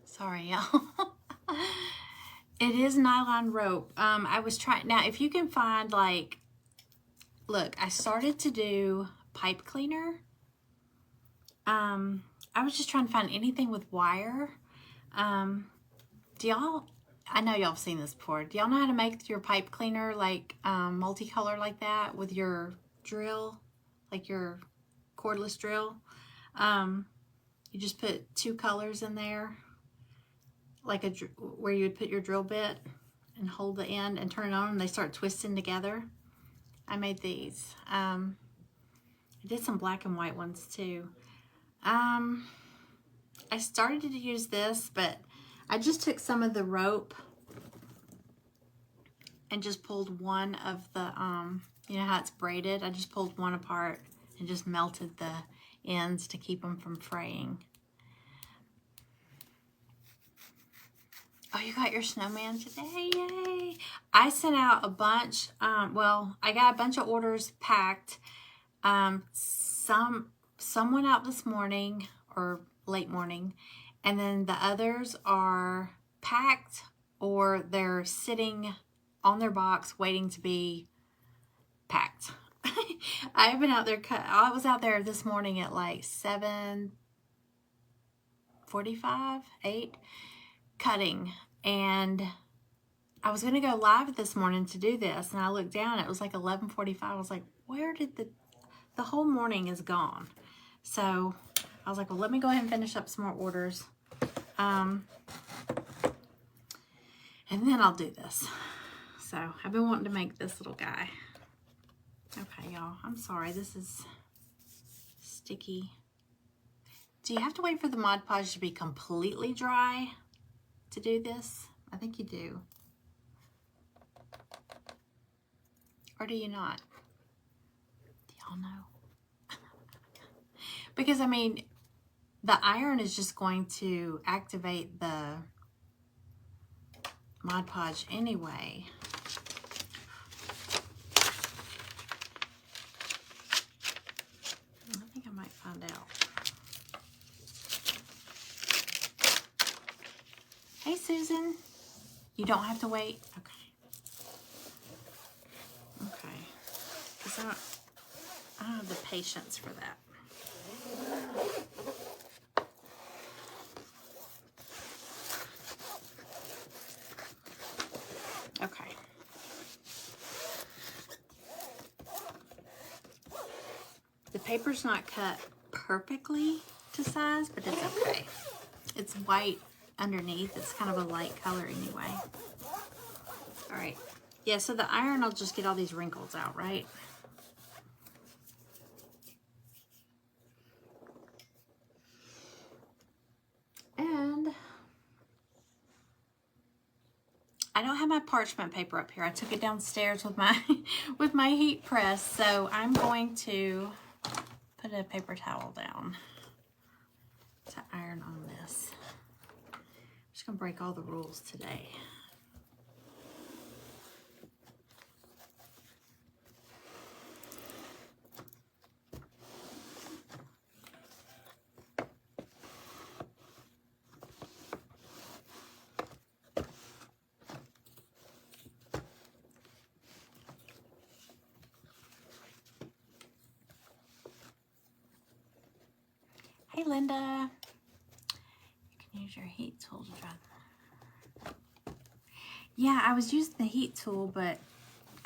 Sorry, y'all. It is nylon rope. I was trying, now if you can find like, look, I started to do pipe cleaner. I was just trying to find anything with wire. Do y'all, I know y'all have seen this before. Do y'all know how to make your pipe cleaner like multicolor like that with your drill, like your cordless drill? You just put 2 colors in there, like where you would put your drill bit and hold the end and turn it on and they start twisting together. I made these. I did some black and white ones too. I started to use this, but I just took some of the rope and just pulled one of the, you know how it's braided? I just pulled one apart and just melted the ends to keep them from fraying. Oh, you got your snowman today, yay. I sent out a bunch, well, I got a bunch of orders packed. Some went out this morning or late morning, and then the others are packed or they're sitting on their box waiting to be packed. I've been out there, I was out there this morning at like 7:45, 8, cutting, and I was gonna go live this morning to do this, and I looked down, it was like 11:45. I was like, where did the whole morning is gone? So I was like, well, let me go ahead and finish up some more orders, and then I'll do this. So I've been wanting to make this little guy. Okay, y'all, I'm sorry, this is sticky. Do you have to wait for the Mod Podge to be completely dry to do this? I think you do. Or do you not? Do y'all know? Because, I mean, the iron is just going to activate the Mod Podge anyway. I think I might find out. Hey, Susan. You don't have to wait? Okay. Okay. Because I don't have the patience for that. Okay. The paper's not cut perfectly to size, but it's okay. It's white underneath. It's kind of a light color anyway. All right. Yeah, so the iron will just get all these wrinkles out, right? And I don't have my parchment paper up here. I took it downstairs with my with my heat press, so I'm going to put a paper towel down to iron on this. I'm just gonna break all the rules today. Hey, Linda. You can use your heat tool to dry them. Yeah, I was using the heat tool, but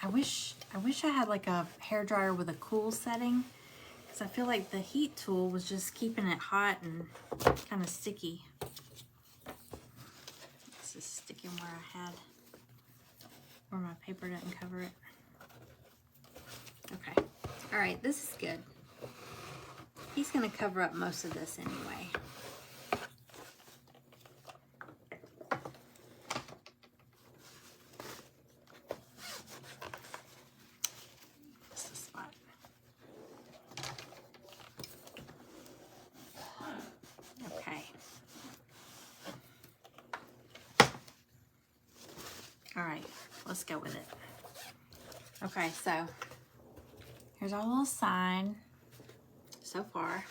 I wish I wish I had like a hairdryer with a cool setting, because I feel like the heat tool was just keeping it hot and kind of sticky. This is sticking where my paper didn't cover it. Okay. All right, this is good. He's going to cover up most of this anyway. This is fun. Okay. All right, let's go with it. Okay, so here's our little sign so far.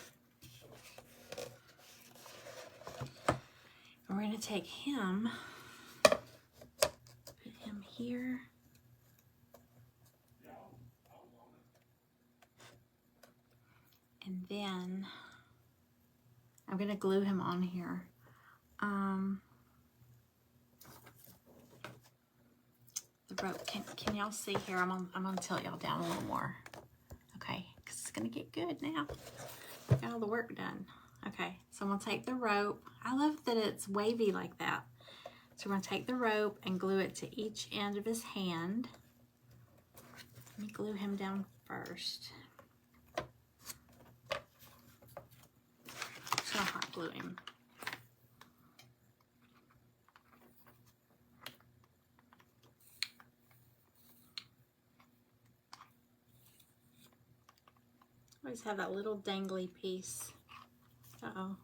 And we're going to take him, put him here. And then I'm going to glue him on here. The rope, can y'all see here? I'm gonna tilt y'all down a little more. Okay, because it's gonna get good now. Got all the work done. Okay, so I'm gonna take the rope. I love that it's wavy like that. So we're gonna take the rope and glue it to each end of his hand. Let me glue him down first. Just gonna hot glue him. Always have that little dangly piece. Uh-oh.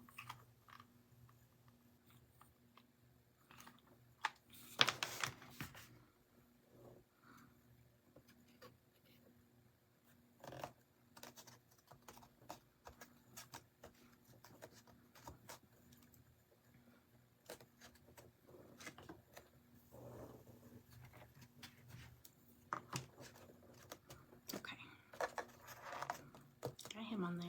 Okay. Got him on there.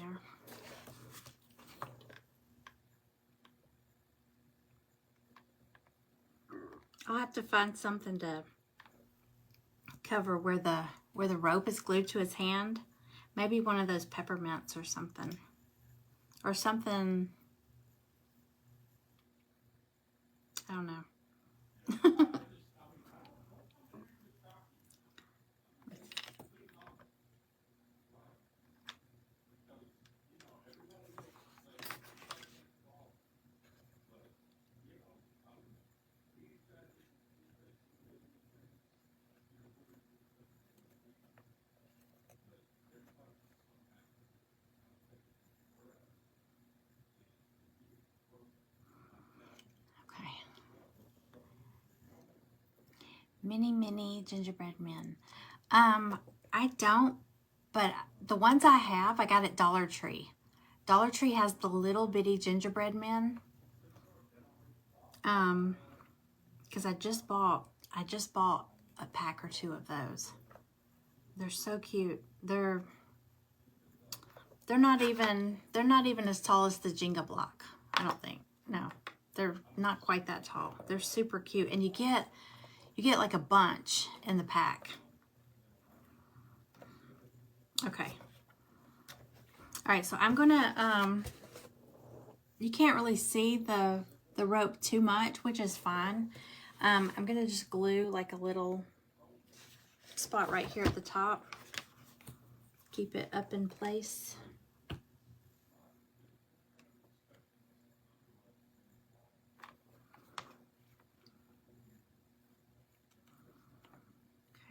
I'll have to find something to cover where the rope is glued to his hand. Maybe one of those peppermints or something. Or something, I don't know. Mini gingerbread men. I don't, but the ones I have, I got at Dollar Tree. Dollar Tree has the little bitty gingerbread men. Because I just bought a pack or two of those. They're so cute. They're not even as tall as the Jenga block, I don't think. No, they're not quite that tall. They're super cute, and you get like a bunch in the pack. Okay. All right, so I'm gonna, you can't really see the rope too much, which is fine. I'm gonna just glue like a little spot right here at the top. Keep it up in place.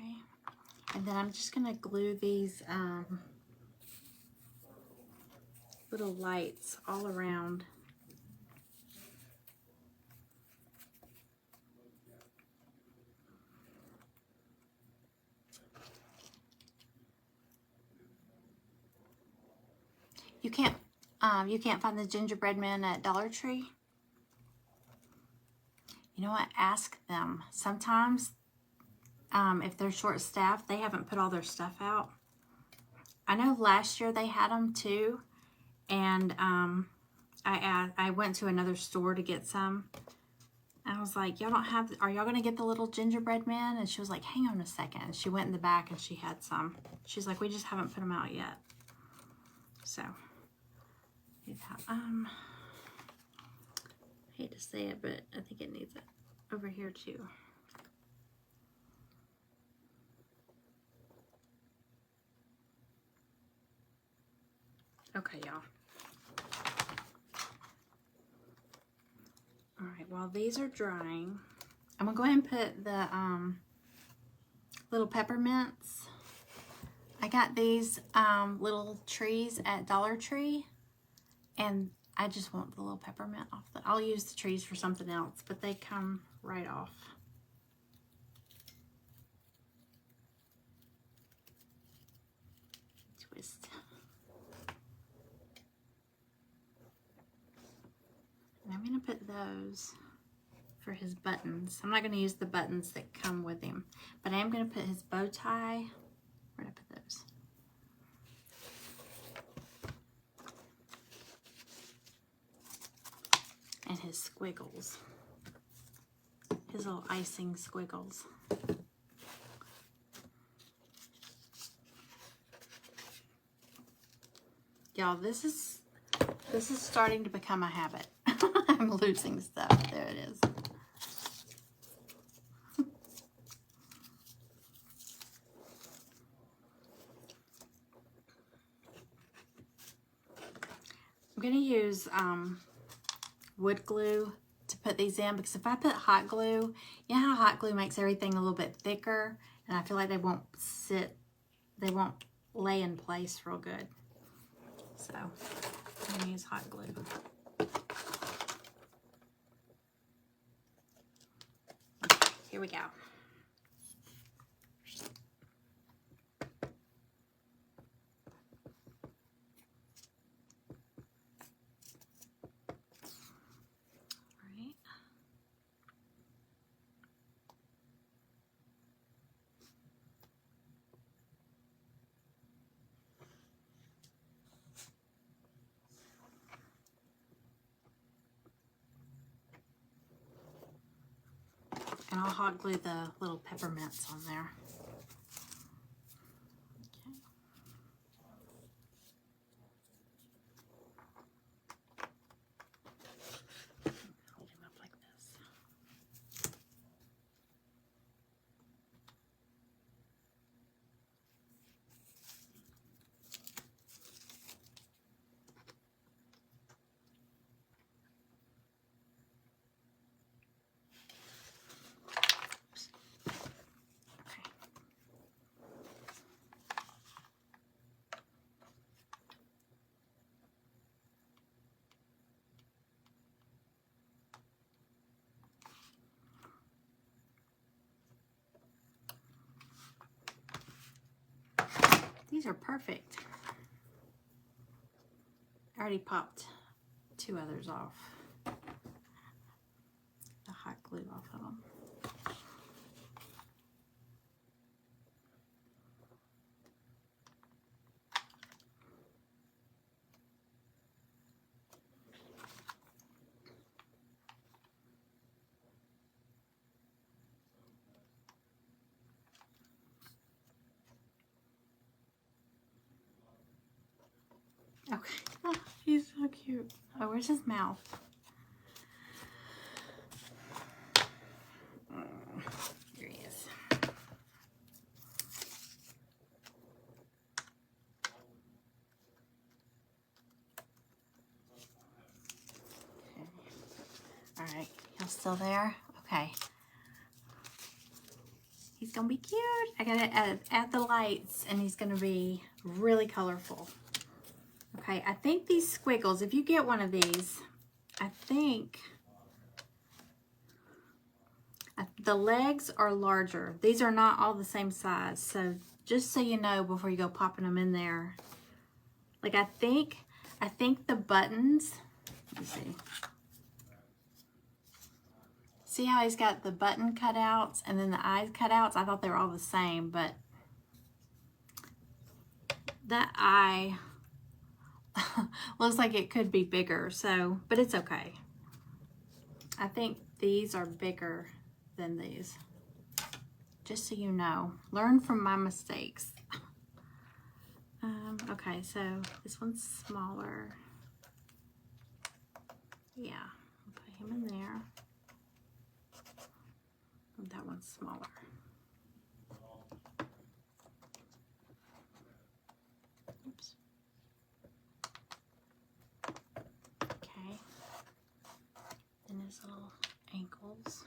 Okay. And then I'm just gonna glue these little lights all around. You can't find the gingerbread men at Dollar Tree? You know what? Ask them. Sometimes, if they're short-staffed, they haven't put all their stuff out. I know last year they had them too, and I went to another store to get some. I was like, y'all don't have, are y'all gonna get the little gingerbread man? And she was like, hang on a second. And she went in the back and she had some. She's like, we just haven't put them out yet. So, yeah, I hate to say it, but I think it needs it over here too. Okay, y'all. All right, while these are drying, I'm gonna go ahead and put the little peppermints. I got these little trees at Dollar Tree, and I just want the little peppermint off. I'll use the trees for something else, but they come right off. Twist. And I'm gonna put those for his buttons. I'm not gonna use the buttons that come with him, but I am gonna put his bow tie. Where did I put those? And his squiggles. His little icing squiggles. Y'all, this is starting to become a habit. I'm losing stuff. There it is. I'm going to use wood glue to put these in, because if I put hot glue, you know how hot glue makes everything a little bit thicker, and I feel like they won't lay in place real good. So I'm going to use hot glue. Okay, here we go. And I'll hot glue the little peppermints on there. Okay. Hold him up like this. These are perfect. I already popped 2 others off. The hot glue off of them. Okay. Oh, he's so cute. Oh, where's his mouth? Here he is. Okay. All right. Y'all still there? Okay. He's gonna be cute. I gotta add the lights, and he's gonna be really colorful. Okay, I think these squiggles, if you get one of these, I think the legs are larger. These are not all the same size, so just so you know before you go popping them in there. Like I think the buttons, let me see. See how he's got the button cutouts and then the eyes cutouts? I thought they were all the same, but that eye looks like it could be bigger, so, but it's okay. I think these are bigger than these. Just so you know, learn from my mistakes. Okay, so this one's smaller. Yeah, I'll put him in there. And that one's smaller. Oops. Okay. And his little ankles.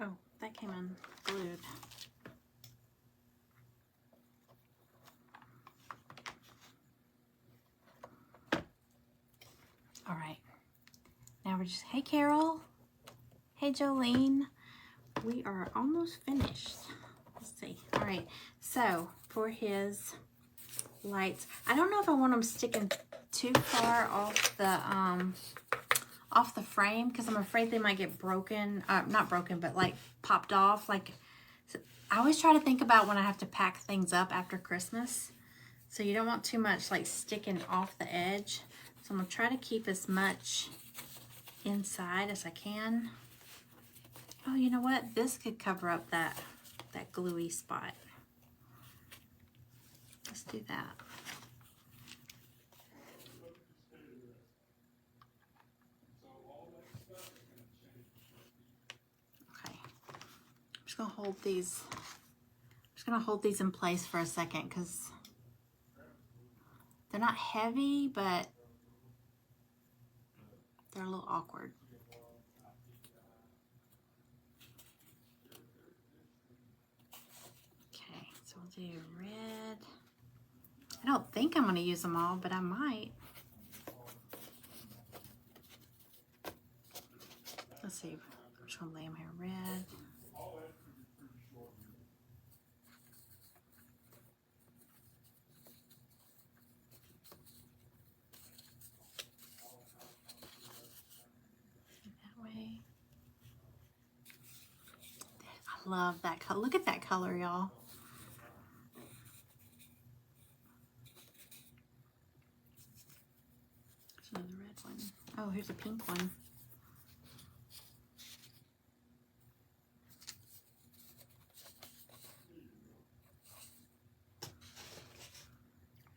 Oh, that came in glued. All right. Now we're just, hey Carol. Hey Jolene. We are almost finished. Let's see. All right. So for his lights, I don't know if I want them sticking too far off the frame, because I'm afraid they might get broken. Not broken, but like popped off. Like, so I always try to think about when I have to pack things up after Christmas. So you don't want too much like sticking off the edge. So I'm gonna try to keep as much inside as I can. Oh, you know what? This could cover up that gluey spot. Let's do that. Okay. I'm just gonna hold these. I'm just gonna hold these in place for a second because they're not heavy, but they're a little awkward. Okay, so we'll do red. I don't think I'm going to use them all, but I might. Let's see. I'm just going to lay them here. Red. That way. I love that color. Look at that color, y'all. There's another red one. Oh, here's a pink one.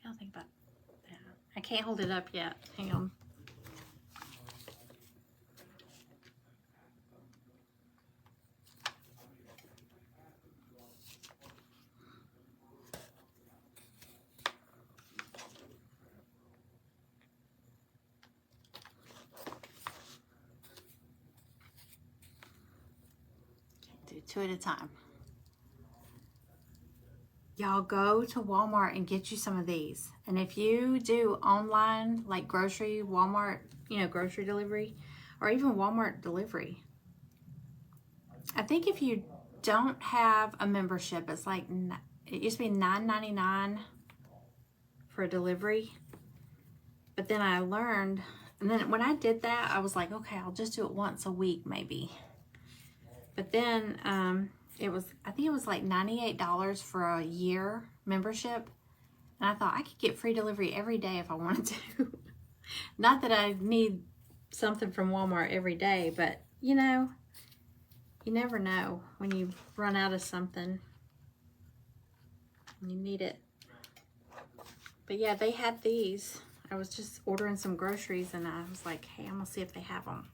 I'll think about that. I can't hold it up yet. Hang on. Do two at a time. Y'all go to Walmart and get you some of these. And if you do online, like grocery, Walmart, you know, grocery delivery, or even Walmart delivery, I think if you don't have a membership, it's like, it used to be $9.99 for a delivery. But then I learned, and then when I did that, I was like, okay, I'll just do it once a week maybe. But then I think it was like $98 for a year membership. And I thought I could get free delivery every day if I wanted to. Not that I need something from Walmart every day, but you know, you never know when you run out of something and you need it. But yeah, they had these. I was just ordering some groceries and I was like, hey, I'm gonna see if they have them.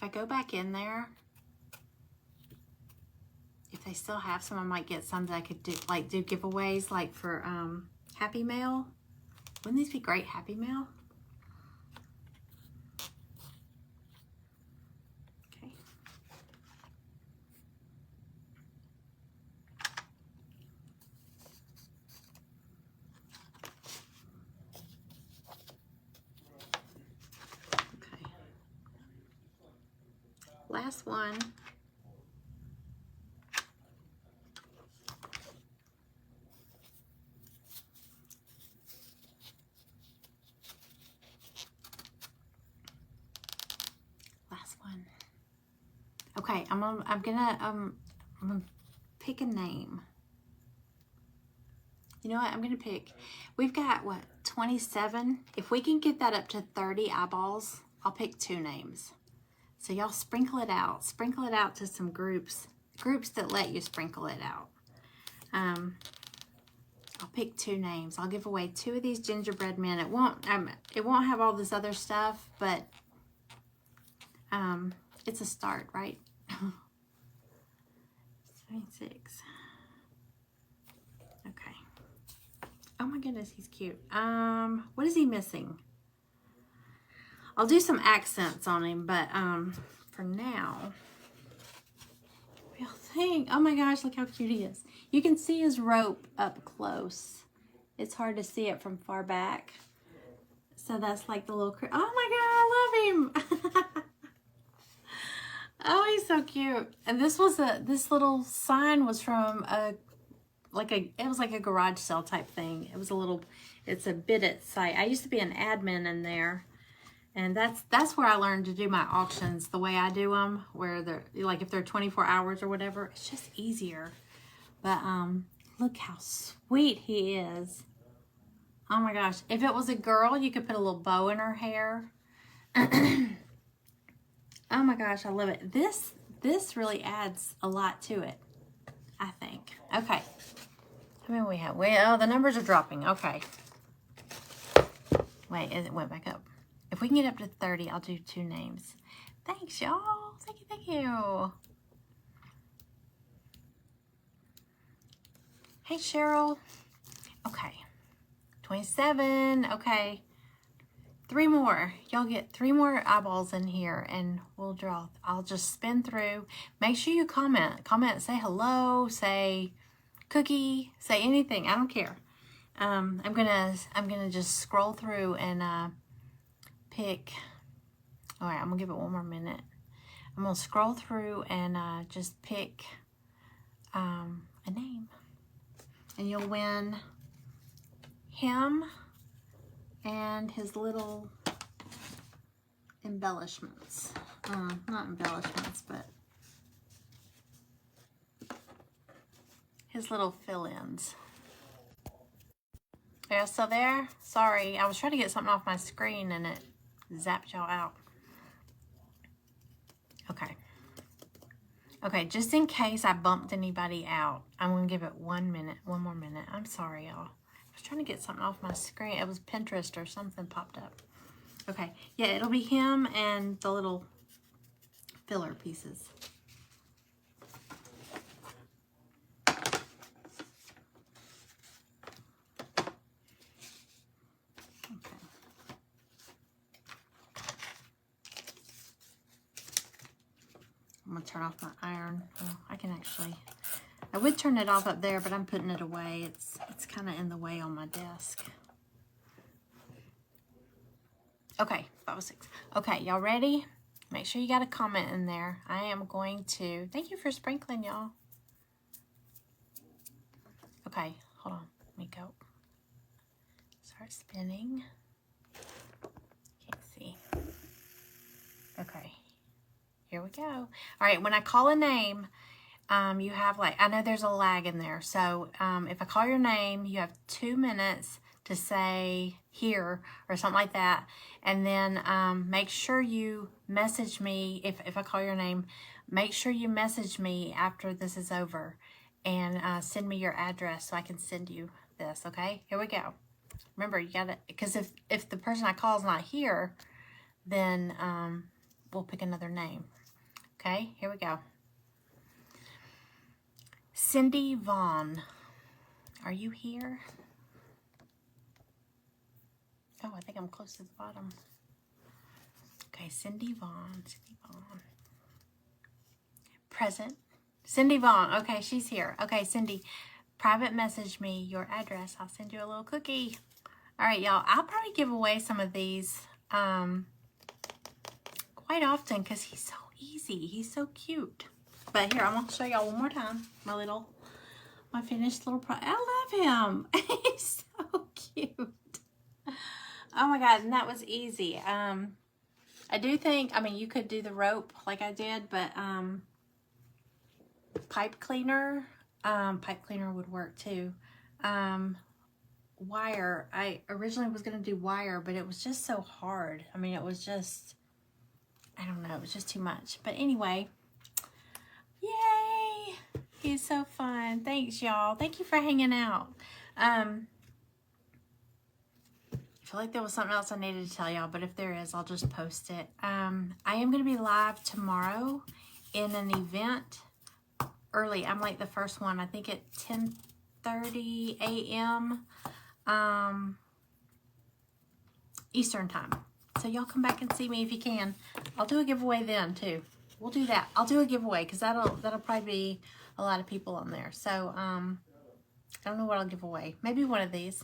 If I go back in there, if they still have some, I might get some that I could do, like do giveaways, like for Happy Mail. Wouldn't these be great Happy Mail? Okay. Last one. Last one. Okay, I'm gonna pick a name. You know what? I'm gonna pick. We've got what, 27. If we can get that up to 30 eyeballs, I'll pick 2 names. So y'all sprinkle it out. Sprinkle it out to some groups that let you sprinkle it out. I'll pick 2 names. I'll give away 2 of these gingerbread men. It won't have all this other stuff, but it's a start, right? 76. Okay. Oh my goodness, he's cute. What is he missing? I'll do some accents on him, but for now, we'll think. Oh my gosh, look how cute he is. You can see his rope up close. It's hard to see it from far back. So that's like the little, oh my God, I love him. Oh, he's so cute. And this little sign was from it was like a garage sale type thing. It's a bid-it site. I used to be an admin in there. And that's where I learned to do my auctions the way I do them, where they're like, if they're 24 hours or whatever, it's just easier. But look how sweet he is. Oh my gosh. If it was a girl, you could put a little bow in her hair. Oh my gosh, I love it. This really adds a lot to it, I think. Okay. How many we have? Well, the numbers are dropping. Okay. Wait, it went back up. If we can get up to 30, I'll do 2 names. Thanks, y'all. Thank you, thank you. Hey, Cheryl. Okay. 27. Okay. 3 more. Y'all get 3 more eyeballs in here, and we'll draw. I'll just spin through. Make sure you comment. Comment, say hello, say cookie, say anything. I don't care. I'm gonna just scroll through and pick. All right, I'm gonna give it 1 more minute. I'm gonna scroll through and just pick a name, and you'll win him and his little embellishments. Not embellishments, but his little fill-ins. Yeah, so there. Sorry, I was trying to get something off my screen and it zapped y'all out. Okay. Okay, just in case I bumped anybody out, I'm going to give it 1 minute, 1 more minute. I'm sorry, y'all. I was trying to get something off my screen. It was Pinterest or something popped up. Okay, yeah, it'll be him and the little filler pieces. I'm gonna turn off my iron. Oh, I would turn it off up there, but I'm putting it away. It's kind of in the way on my desk. Okay, 506. Okay, y'all ready? Make sure you got a comment in there. I am going to, thank you for sprinkling, y'all. Okay, hold on, let me go. Start spinning. Can't see. Okay. Here we go. All right, when I call a name, you have I know there's a lag in there. So if I call your name, you have 2 minutes to say here or something like that. And then make sure you message me, if I call your name, make sure you message me after this is over and send me your address so I can send you this, okay? Here we go. Remember, you gotta, because if the person I call is not here, then we'll pick another name. Okay, here we go. Cindy Vaughn, are you here? Oh, I think I'm close to the bottom. Okay, Cindy Vaughn, Cindy Vaughn. Present. Cindy Vaughn, okay, she's here. Okay, Cindy, private message me your address. I'll send you a little cookie. All right, y'all, I'll probably give away some of these quite often because he's so easy. He's so cute. But here, I'm going to show y'all one more time. My finished little I love him. He's so cute. Oh my God, and that was easy. I do think, I mean, you could do the rope like I did, but pipe cleaner would work too. Wire, I originally was going to do wire, but it was just so hard. I mean, it was just, I don't know, it was just too much. But anyway, yay! He's so fun. Thanks, y'all. Thank you for hanging out. I feel like there was something else I needed to tell y'all, but if there is, I'll just post it. I am going to be live tomorrow in an event early. I'm like the first one, I think at 10:30 a.m. Eastern time. So y'all come back and see me if you can. I'll do a giveaway then too. We'll do that. I'll do a giveaway because that'll probably be a lot of people on there. So I don't know what I'll give away. Maybe one of these.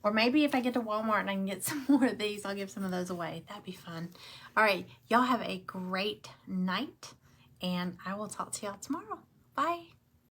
Or maybe if I get to Walmart and I can get some more of these, I'll give some of those away. That'd be fun. All right. Y'all have a great night. And I will talk to y'all tomorrow. Bye.